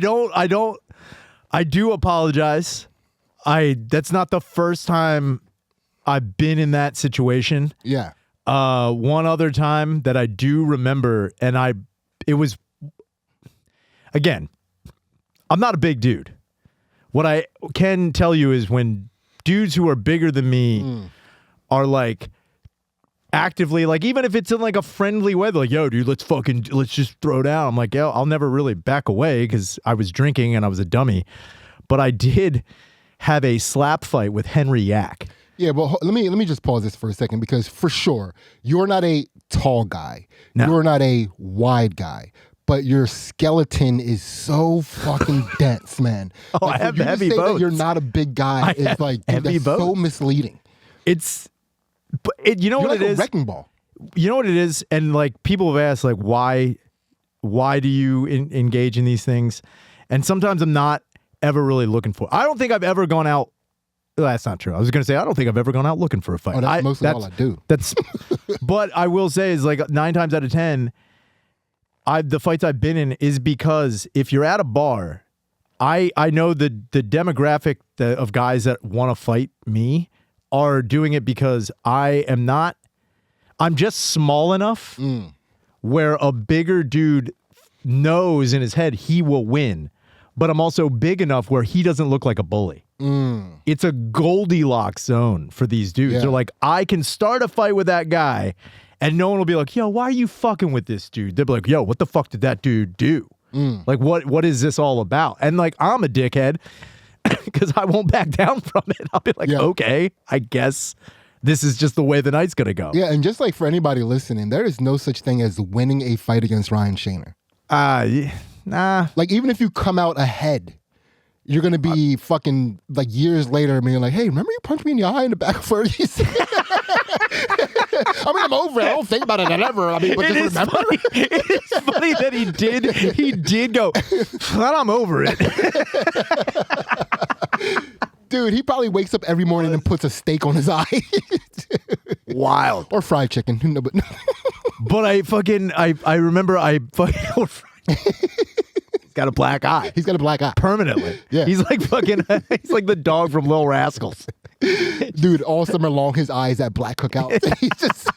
do apologize. That's not the first time I've been in that situation. Yeah. One other time that I do remember, and it was, again, I'm not a big dude. What I can tell you is when dudes who are bigger than me are like actively, like, even if it's in like a friendly way, they're like, yo, dude, let's just throw down. I'm like, yo, I'll never really back away because I was drinking and I was a dummy. But I did have a slap fight with Henry Yak. Yeah, well, let me just pause this for a second, because for sure, you're not a tall guy. No. You're not a wide guy. But your skeleton is so fucking dense, man. Oh, I have for you heavy to say bones. that you're not a big guy is like, dude, heavy that's so bones. misleading. You know You're what like it a is? wrecking ball. You know what it is? And like people have asked, like, why do you engage in these things? And sometimes I'm not ever really looking for. I don't think I've ever gone out. Well, that's not true. I was going to say I don't think I've ever gone out looking for a fight. Oh, that's mostly all I do. But I will say is like 9 times out of 10, the fights I've been in is because if you're at a bar, I know the demographic of guys that want to fight me are doing it because I'm just small enough where a bigger dude knows in his head he will win, but I'm also big enough where he doesn't look like a bully. It's a Goldilocks zone for these dudes. They're like, I can start a fight with that guy and no one will be like, yo, why are you fucking with this dude? They'll be like, yo, what the fuck did that dude do? Like, what is this all about? And like, I'm a dickhead because I won't back down from it. I'll be like, okay, I guess this is just the way the night's going to go. Yeah, and just like for anybody listening, there is no such thing as winning a fight against Ryan Shaner. Nah. Like, even if you come out ahead, you're going to be fucking, like, years later, I mean, like, hey, remember you punched me in the eye in the back of 30s? I mean, I'm over it. I don't think about it ever. I mean, but just remember. It is funny that he did go, I'm over it. Dude, he probably wakes up every morning and puts a steak on his eye. Wild. Or fried chicken. No, but But I remember he's got a black eye. He's got a black eye. Permanently. Yeah. He's like he's like the dog from Little Rascals. Dude, all summer long, his eye is at black cookout. He's just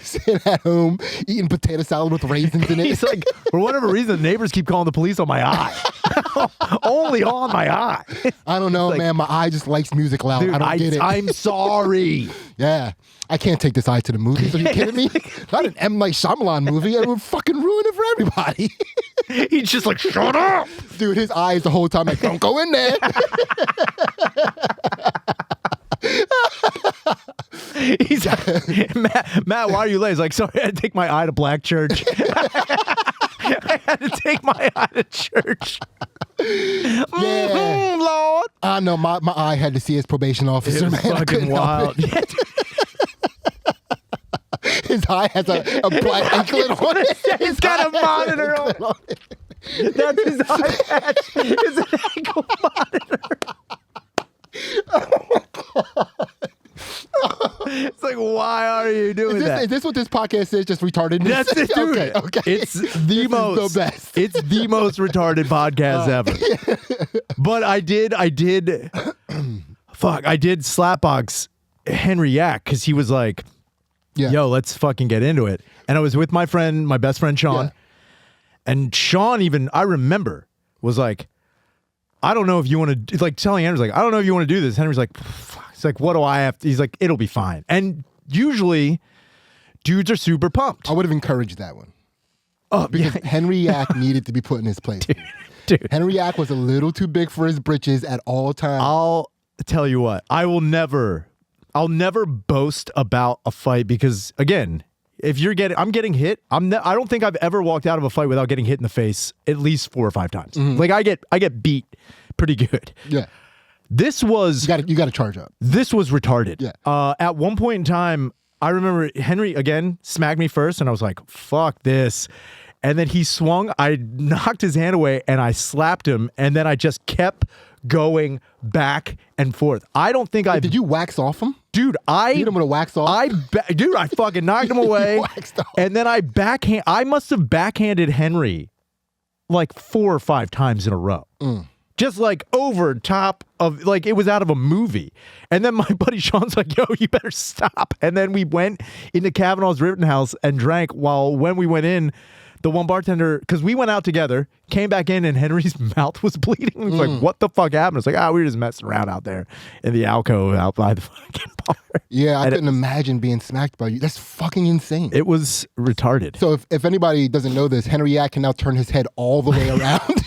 sitting at home eating potato salad with raisins in it. He's like, for whatever reason, the neighbors keep calling the police on my eye. Only on my eye. I don't know, man. My eye just likes music loud. Dude, I don't get it. I'm sorry. Yeah. I can't take this eye to the movies. Are you kidding me? Not an M. Night Shyamalan movie. It would fucking ruin it for everybody. He's just like, shut up. Dude, his eyes the whole time like, don't go in there. He's Matt, why are you late? He's like, sorry, I had to take my eye to black church. I had to take my eye to church. Yeah. Lord. I know, my eye had to see his probation officer, It was man. I couldn't fucking help wild. it. His eye has a black anklet on it. He's got a monitor on it. That's his eye patch. It's an ankle monitor. It's like, why are you doing that? Is this what this podcast is? Just retarded? That's it, dude. Okay. It's the most. The best. It's the most retarded podcast ever. But I did slapbox Henry Yak because he was like, yo, let's fucking get into it. And I was with my best friend Sean. Yeah. And Sean even, I remember, was like, I don't know if you want to, like telling Henry's like, I don't know if you want to do this. Henry's like, fuck. He's like, what do I have to, he's like, it'll be fine. And usually dudes are super pumped. I would have encouraged that one. Oh, Because Henry Yak needed to be put in his place. Dude. Henry Yak was a little too big for his britches at all times. I'll tell you what, I'll never boast about a fight because again, if I'm getting hit, I don't think I've ever walked out of a fight without getting hit in the face at least 4 or 5 times. Like I get beat pretty good. Yeah. This was You got to charge up. This was retarded. Yeah. At one point in time, I remember Henry again smacked me first, and I was like, "Fuck this!" And then he swung. I knocked his hand away, and I slapped him, and then I just kept going back and forth. I don't think I Did you wax off him? Dude, Beat him with a wax off? I fucking knocked him away. Waxed off. And then I must have backhanded Henry like 4 or 5 times in a row. Just like over top of, like it was out of a movie. And then my buddy Sean's like, yo, you better stop. And then we went into Kavanaugh's Rittenhouse and drank when we went in, the one bartender, because we went out together, came back in and Henry's mouth was bleeding. He's like, what the fuck happened? It's like, we were just messing around out there in the alcove out by the fucking bar. Yeah, I couldn't imagine being smacked by you. That's fucking insane. It was retarded. So if anybody doesn't know this, Henry Yak can now turn his head all the way around.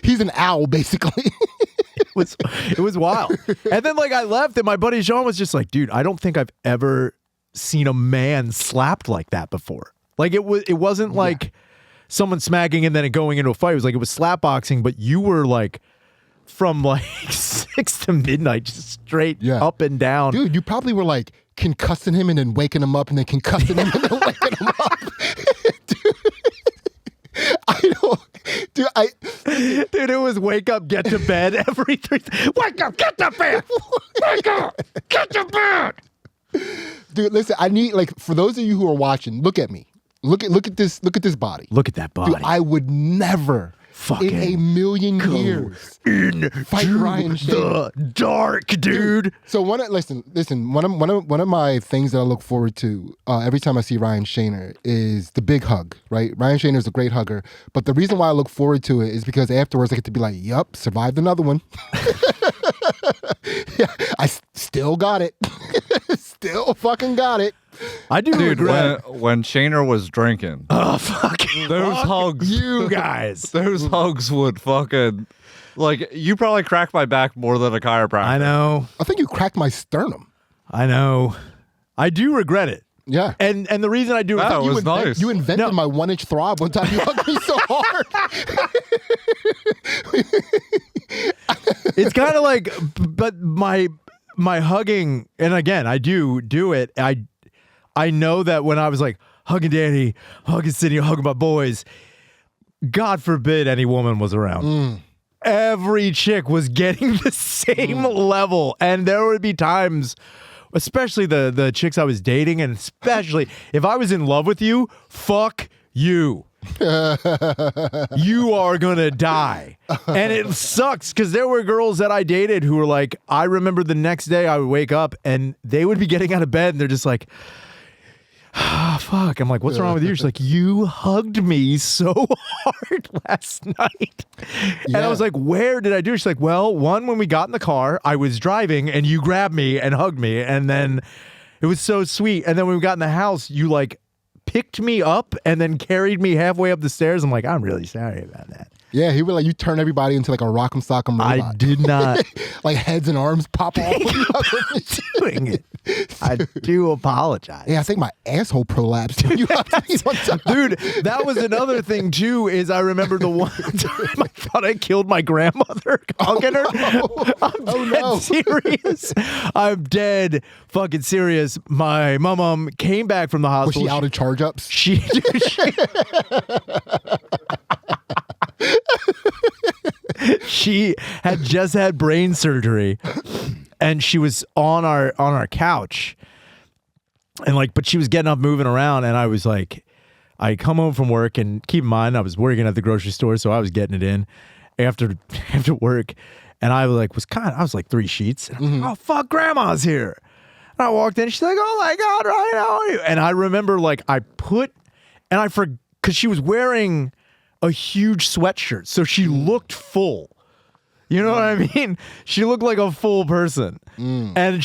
He's an owl, basically. It was wild. And then like I left and my buddy Sean was just like, dude, I don't think I've ever seen a man slapped like that before. Like it wasn't like someone smacking and then it going into a fight. It was like it was slap boxing, but you were like from like 6 to midnight, just straight up and down. Dude, you probably were like concussing him and then waking him up and then concussing him and then waking him up. Dude, it was wake up, get to bed every 3. Wake up, get to bed. Wake up, get to bed. Dude, listen, I need, like, for those of you who are watching, look at me. Look at this body. Look at that body. Dude, I would never fucking in a million go years. Fight into Ryan Shaner. the dark, dude. So one of my things that I look forward to every time I see Ryan Shaner is the big hug, right? Ryan Shaner is a great hugger, but the reason why I look forward to it is because afterwards I get to be like, "Yup, survived another one." Yeah, I still got it. Still fucking got it. I do Dude, regret. when Shaner was drinking, Oh, fucking those hugs, you guys. those hugs would fucking, like, you probably cracked my back more than a chiropractor. I know. I think you cracked my sternum. I know. I do regret it. Yeah. And the reason I do Wow, is it was nice. You invented my 1-inch throb one time. You hugged me so hard. it's kind of like, but my hugging, and again, I do it. I know that when I was like hugging Danny, hugging Sidney, hugging my boys, God forbid any woman was around. Every chick was getting the same level, and there would be times, especially the chicks I was dating, and especially if I was in love with you, fuck you. You are gonna die. And it sucks because there were girls that I dated who were like, I remember the next day I would wake up and they would be getting out of bed and they're just like, ah, fuck. I'm like, what's wrong with you? She's like, you hugged me so hard last night. And I was like, where did I do it? She's like, well, one, when we got in the car, I was driving and you grabbed me and hugged me. And then it was so sweet. And then when we got in the house, you like picked me up and then carried me halfway up the stairs. I'm like, I'm really sorry about that. Yeah, he would like, you turn everybody into like a rock'em sock'em robot. I did not. Like heads and arms pop off. doing it. I do apologize. Yeah, I think my asshole prolapsed when you hugged me one time. Dude, that was another thing too, is I remember the one time I thought I killed my grandmother hugging her. I'm dead serious. I'm dead fucking serious. My mom came back from the Was hospital. she out of charge ups? She had just had brain surgery and she was on our couch and like, but she was getting up, moving around, and I was like, I come home from work, and keep in mind I was working at the grocery store, so I was getting it in after work, and I was like 3 sheets. And I was like, oh fuck, grandma's here. And I walked in, she's like, oh my God, Ryan, how are you? And I remember like because she was wearing a huge sweatshirt, so she looked full. You know what I mean? She looked like a full person. And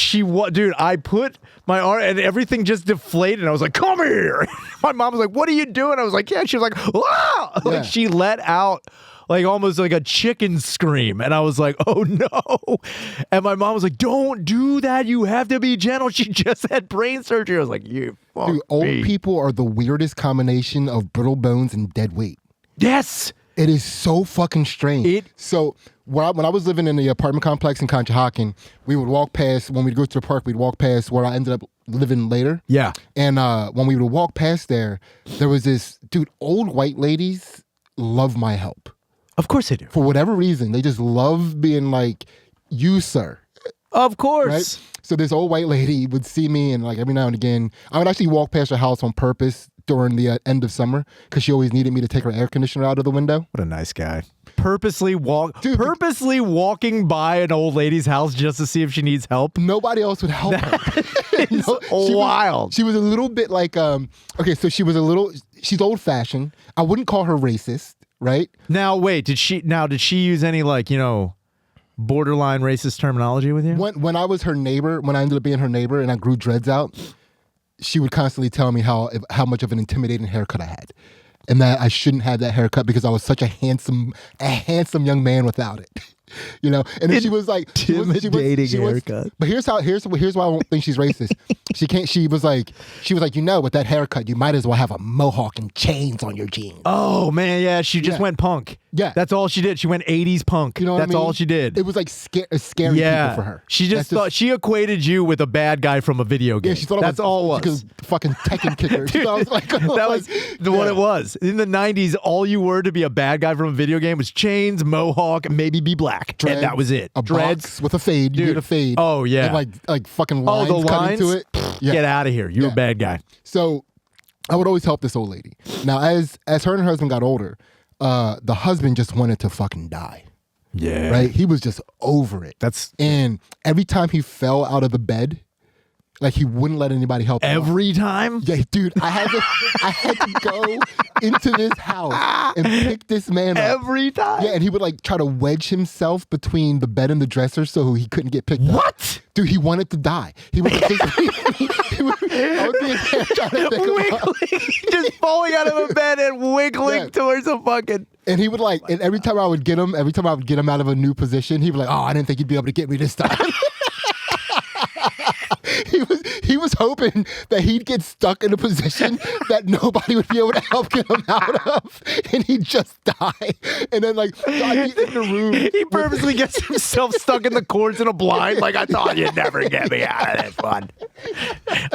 dude, I put my arm and everything just deflated. I was like, come here. My mom was like, what are you doing? I was like, yeah. She was like, ah! Like she let out like almost like a chicken scream. And I was like, oh no. And my mom was like, don't do that. You have to be gentle. She just had brain surgery. I was like, you fuck Dude, old me. people are the weirdest combination of brittle bones and dead weight. Yes. It is so fucking strange. So when I was living in the apartment complex in Conshohocken, we would walk past, when we'd go to the park, we'd walk past where I ended up living later. Yeah. And when we would walk past there was this, dude, old white ladies love my help. Of course they do. For whatever reason, they just love being like, you, sir. Of course. Right? So this old white lady would see me, and like every now and again, I would actually walk past her house on purpose during the end of summer because she always needed me to take her air conditioner out of the window. What a nice guy. Purposely walking by an old lady's house just to see if she needs help. Nobody else would help her. It's wild. She was a little bit like, okay, so she's old fashioned. I wouldn't call her racist, right? Now, wait, did she use any like, borderline racist terminology with you? When I was her neighbor, when I ended up being her neighbor and I grew dreads out, she would constantly tell me how much of an intimidating haircut I had, and that I shouldn't have that haircut because I was such a handsome young man without it. And then she was like, intimidating haircut. But here's why I don't think she's racist. She was like, with that haircut, you might as well have a mohawk and chains on your jeans. Oh man, yeah, she just went punk. Yeah, that's all she did. She went 80s punk. That's all she did. It was like scary people for her. She just thought she equated you with a bad guy from a video game. Yeah, she thought that's all it was. She could fucking Tekken kicker. Dude, that was what it was. In the 90s, all you were to be a bad guy from a video game was chains, mohawk, maybe be black. Dread, and that was it. Dreads box with a fade. You get a fade. Oh yeah. And like fucking lines coming to it. Yeah. Get out of here. You're a bad guy. So I would always help this old lady. Now, as her and her husband got older, the husband just wanted to fucking die. Yeah. Right? He was just over it. And every time he fell out of the bed, like he wouldn't let anybody help him. Every time? Yeah, dude, I had to go into this house and pick this man up. Every time? Yeah, and he would like try to wedge himself between the bed and the dresser so he couldn't get picked up. What? Dude, he wanted to die. He would I would be in there trying to pick him up. Just falling out of a bed and wiggling towards a fucking... And he would like, and every time I would get him out of a new position, he'd be like, oh, I didn't think you'd be able to get me this time. He was hoping that he'd get stuck in a position that nobody would be able to help get him out of, and he'd just die. And then like, so I'd be in the room. He purposely gets himself stuck in the cords in a blind. Like, I thought you'd never get me out of this one.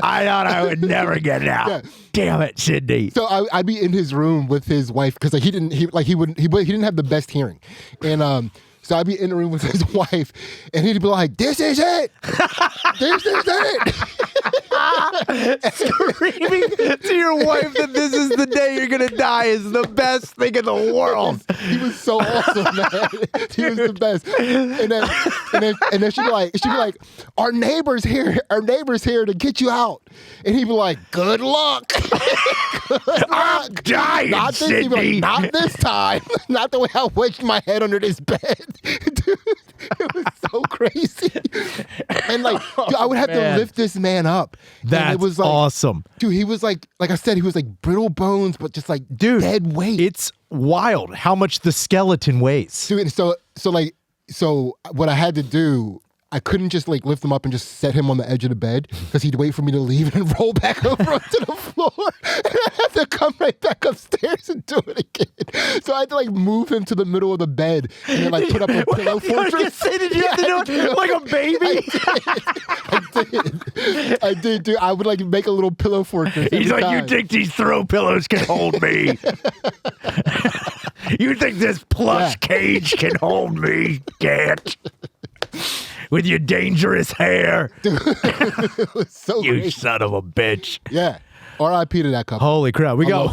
I thought I would never get it out. Yeah. Damn it, Sidney. So I'd be in his room with his wife because like he didn't have the best hearing, and so I'd be in the room with his wife, and he'd be like, "This is it, this is it." Screaming to your wife that this is the day you're gonna die is the best thing in the world. He was so awesome, man. He was the best. And then she'd be like, our neighbor's here to get you out. And he'd be like, good luck. I'm dying, not this, Sidney. He'd be like, not this time. Not the way I wedged my head under this bed. Dude, it was so crazy. And like, dude, I would have to lift this man up. That's and it was like, awesome. Dude, he was like I said, he was like brittle bones, but just like dead weight. It's wild how much the skeleton weighs. Dude, so what I had to do, I couldn't just like lift him up and just set him on the edge of the bed because he'd wait for me to leave and roll back over onto the floor. And I had to come right back upstairs and do it again. So I had to like move him to the middle of the bed and then like put up a pillow fortress. Did you have to do it like a baby? I did, dude. I would like make a little pillow fortress. He's like, time. you think these throw pillows can hold me? You think this plush cage can hold me, Gantt? With your dangerous hair. Dude, it was so You crazy. son of a bitch. Yeah. R.I.P. to that couple. Holy crap. We got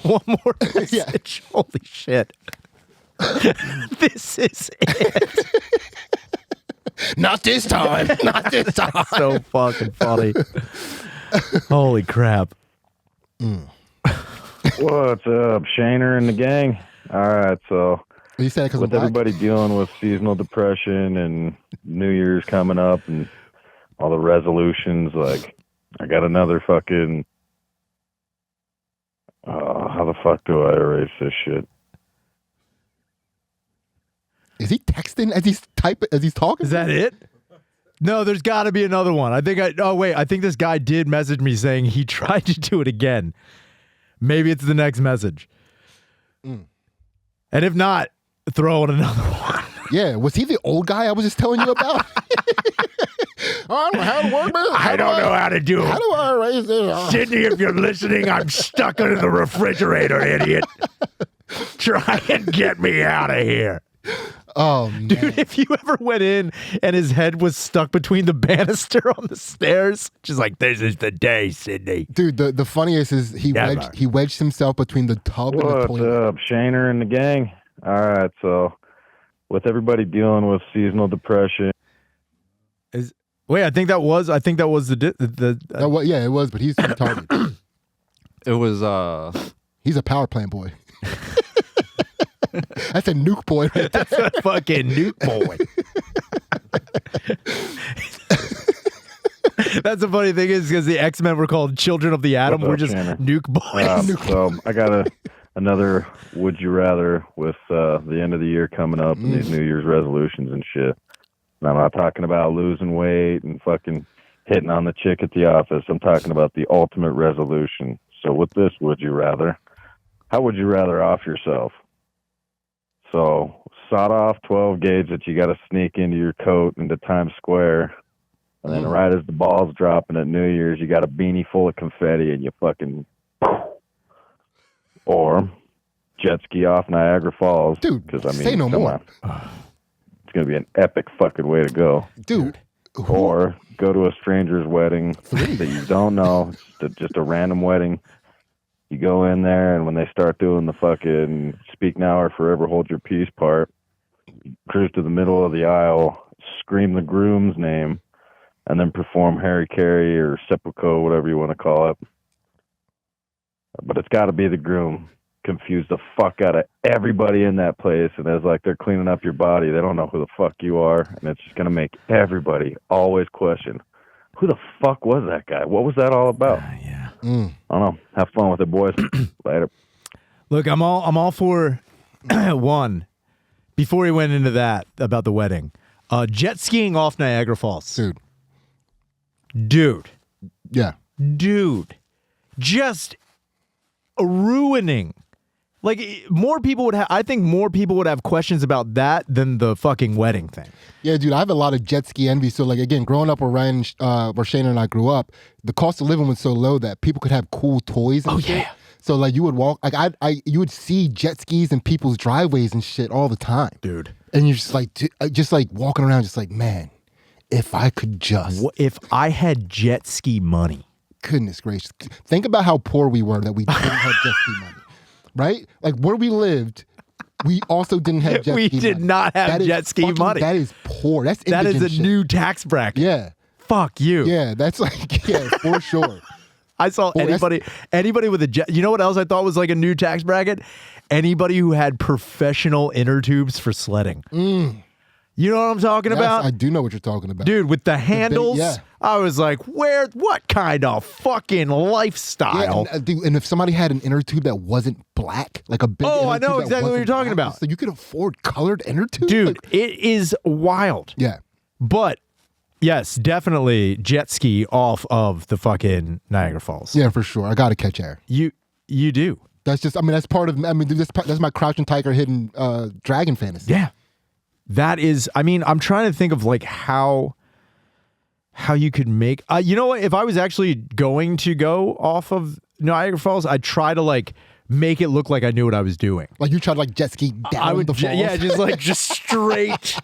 one more message. Holy shit. This is it. Not this time. Not this time. So fucking funny. Holy crap. What's up, Shaner and the gang? All right, so You said it because with everybody dealing with seasonal depression and New Year's coming up and all the resolutions, like I got another fucking. How the fuck do I erase this shit? Is he texting as he's talking? Is that it? No, there's got to be another one. I think this guy did message me saying he tried to do it again. Maybe it's the next message. And if not, throw in another one. Yeah, was he the old guy I was just telling you about? I don't know how to work this. I don't know how to do it. How do I erase this? Sidney, if you're listening, I'm stuck under the refrigerator, idiot. Try and get me out of here. Oh, man. Dude, if you ever went in and his head was stuck between the banister on the stairs, just like, this is the day, Sidney. Dude, the funniest is he wedged himself between the tub and the What's toilet. up, Shaner and the gang? All right, so with everybody dealing with seasonal depression. Wait, I think that was the Yeah, it was, but he's retarded. It was He's a power plant boy. That's a nuke boy right there. That's a fucking nuke boy. That's the funny thing is because the X-Men were called Children of the Atom. We're just Shannon? nuke boys. So I got another would you rather with the end of the year coming up and these New Year's resolutions and shit. And I'm not talking about losing weight and fucking hitting on the chick at the office. I'm talking about the ultimate resolution. So with this would you rather, how would you rather off yourself? So sawed off 12 gauge that you got to sneak into your coat into Times Square. And then right as the ball's dropping at New Year's, you got a beanie full of confetti and you fucking... Or jet ski off Niagara Falls. Dude, say no more. It's going to be an epic fucking way to go. Dude. Or go to a stranger's wedding that you don't know, just a random wedding. You go in there, and when they start doing the fucking speak now or forever hold your peace part, you cruise to the middle of the aisle, scream the groom's name, and then perform Harry Carey or Sepulchre, whatever you want to call it. But it's got to be the groom. Confuse the fuck out of everybody in that place, and it's like they're cleaning up your body. They don't know who the fuck you are, and it's just going to make everybody always question, who the fuck was that guy? What was that all about? Yeah. Mm. I don't know. Have fun with it, boys. Later. Look, I'm all for one. Before we went into that about the wedding, jet skiing off Niagara Falls, dude, just ruining. Like, more people would have. I think more people would have questions about that than the fucking wedding thing. Yeah, dude, I have a lot of jet ski envy. So, like, again, growing up where Shane and I grew up, the cost of living was so low that people could have cool toys and shit. Yeah. So, like, you would walk, like, you would see jet skis in people's driveways and shit all the time, Dude. And you're just like walking around, just like, man, if I could just, If I had jet ski money. goodness gracious, think about how poor we were that we didn't have jet ski money, right? Like, where we lived, we also didn't have jet ski money. We did not have jet ski money. That is poor. That's That is a indigent shit. new tax bracket. Yeah. Fuck you. Yeah, that's like, yeah, for sure. I saw anybody with a jet. You know what else I thought was like a new tax bracket? Anybody who had professional inner tubes for sledding. You know what I'm talking about? I do know what you're talking about. Dude, with the handles, yeah. I was like, what kind of fucking lifestyle? Yeah, and if somebody had an inner tube that wasn't black, like a big inner I know tube that exactly what you're wasn't talking black, about. So you could afford colored inner tubes? Dude, Like, it is wild. yeah. But yes, definitely jet ski off of the fucking Niagara Falls. Yeah, for sure. I got to catch air. You do. That's just, that's part of, that's my crouching tiger, hidden dragon fantasy. Yeah. That is, I'm trying to think of like how you could make, you know what? If I was actually going to go off of Niagara Falls, I'd try to like make it look like I knew what I was doing. Like you tried to like jet ski down I would, the falls. yeah, just straight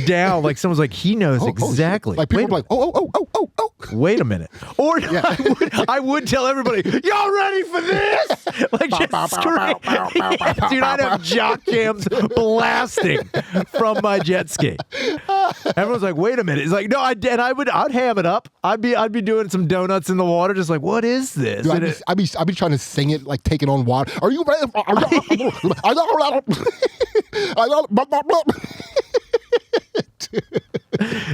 down. Like someone's like, he knows exactly. Like people are like, oh. Wait a minute. Or I would tell everybody, y'all ready for this? Like just straight. Dude, I'd have jock jams blasting from my jet ski. Everyone's like, wait a minute. It's like, no, I'd ham it up. I'd be doing some donuts in the water, just like, what is this? Dude, I'd be trying to sing it, like taking on water. Are you ready?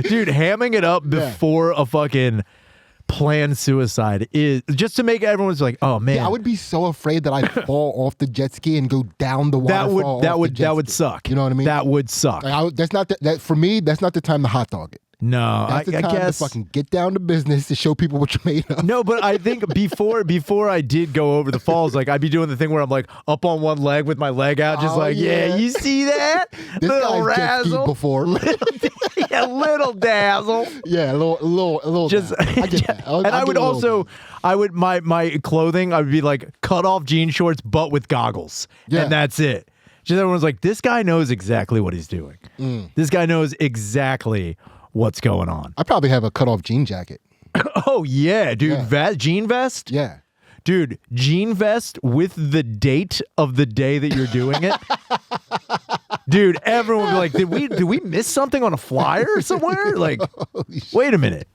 Dude, hamming it up before a fucking planned suicide is just to make everyone's like, oh man. Yeah, I would be so afraid that I'd fall off the jet ski and go down the waterfall. That would suck. You know what I mean? That would suck. Like, that's not that for me. That's not the time to hot dog it. No, That's the time guess to fucking get down to business to show people what you're made of. No, but I think before I did go over the falls, like I'd be doing the thing where I'm like up on one leg with my leg out, just yeah, you see that? This little guy's jet razzle, skied before. little dazzle. Yeah, a little. Just, I get that. and I would also, my clothing, I would be like cut off jean shorts, but with goggles, and that's it. Just everyone's like, this guy knows exactly what he's doing. This guy knows exactly what's going on. I probably have a cut-off jean jacket. Oh yeah, dude. Yeah. Jean vest? Yeah. Dude, jean vest with the date of the day that you're doing it. Dude, everyone would be like, did we miss something on a flyer somewhere? Like, wait a minute.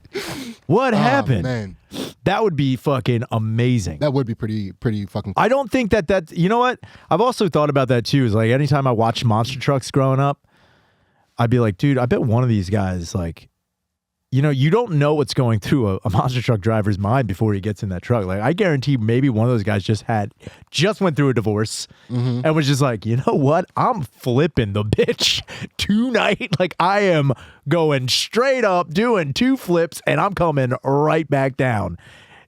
What happened? Man. That would be fucking amazing. That would be pretty fucking cool. I don't think that's, you know what? I've also thought about that too. Is like anytime I watched monster trucks growing up, I'd be like, dude, I bet one of these guys, like, you know, you don't know what's going through a monster truck driver's mind before he gets in that truck. Like, I guarantee maybe one of those guys just went through a divorce and was just like, you know what? I'm flipping the bitch tonight. Like, I am going straight up, doing 2 flips, and I'm coming right back down.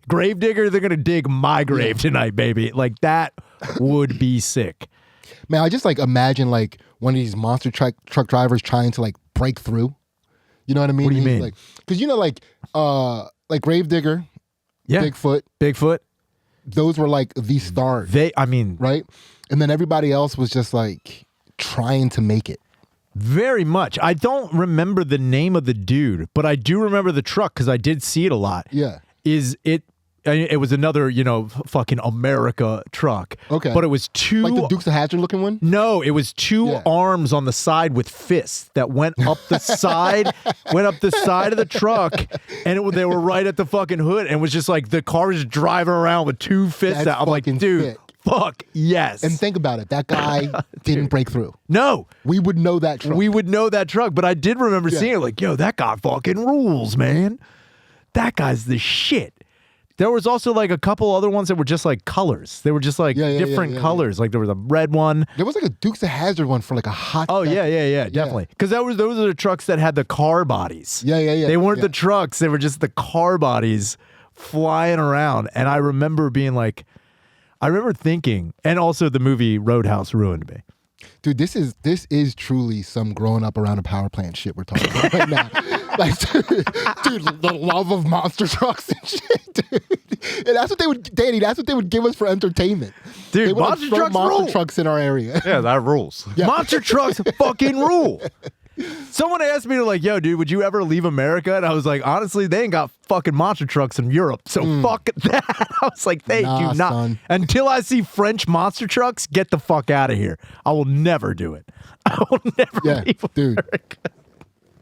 Gravedigger, they're going to dig my grave tonight, baby. Like, that would be sick. Man, I just like imagine like one of these monster truck drivers trying to like break through. You know what I mean? What do you mean? Like, because you know, like Gravedigger, Bigfoot. Those were like the stars. Right? And then everybody else was just like trying to make it. Very much. I don't remember the name of the dude, but I do remember the truck because I did see it a lot. Yeah. Is it it was another, fucking America truck. Okay. But it was two. Like the Dukes of Hazzard looking one? No, it was two Yeah. arms on the side with fists that went up the side, of the truck, and they were right at the fucking hood, and it was just like the car was driving around with two fists That's out. I'm like, fucking dude, sick. fuck yes. And think about it. That guy didn't break through. No. We would know that truck. We would know that truck, but I did remember Yeah. seeing it like, yo, that guy fucking rules, man. That guy's the shit. There was also like a couple other ones that were just like colors. They were just like different colors. Like there was a red one. There was like a Dukes of Hazzard one for like a hot Oh, second. yeah, definitely. Because those are the trucks that had the car bodies. Yeah. They weren't yeah. the trucks. They were just the car bodies flying around. And I remember being like, thinking, and also the movie Roadhouse ruined me. Dude, this is truly some growing up around a power plant shit we're talking about right now. Like, dude, the love of monster trucks and shit, dude. And that's what they would, Danny, give us for entertainment. Dude, they would monster throw trucks monster rule. trucks in our area. Yeah, that rules. Yeah. Monster trucks fucking rule. Someone asked me, like, yo, dude, would you ever leave America? And I was like, honestly, they ain't got fucking monster trucks in Europe. So fuck that. I was like, they Nah, do not. son. Until I see French monster trucks, get the fuck out of here. I will never do it. I will never Yeah, leave dude. America.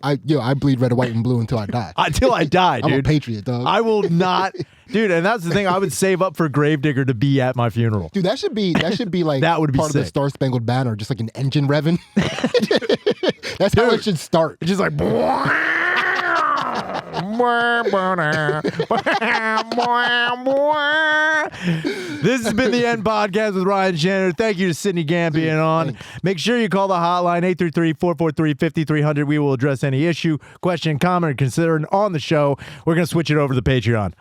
I bleed red, white, and blue until I die. Until I die, dude. I'm a patriot, dog. I will not. Dude, and that's the thing. I would save up for Gravedigger to be at my funeral. Dude, that should be like That would be part of the sick. Star Spangled Banner, just like an engine revving. That's how it should start. It's just like. This has been the End Podcast with Ryan Shannon. Thank you to Sidney Gantt being on. thanks. Make sure you call the hotline 833-443-5300. We will address any issue, question, comment, or consider on the show. We're going to switch it over to the Patreon.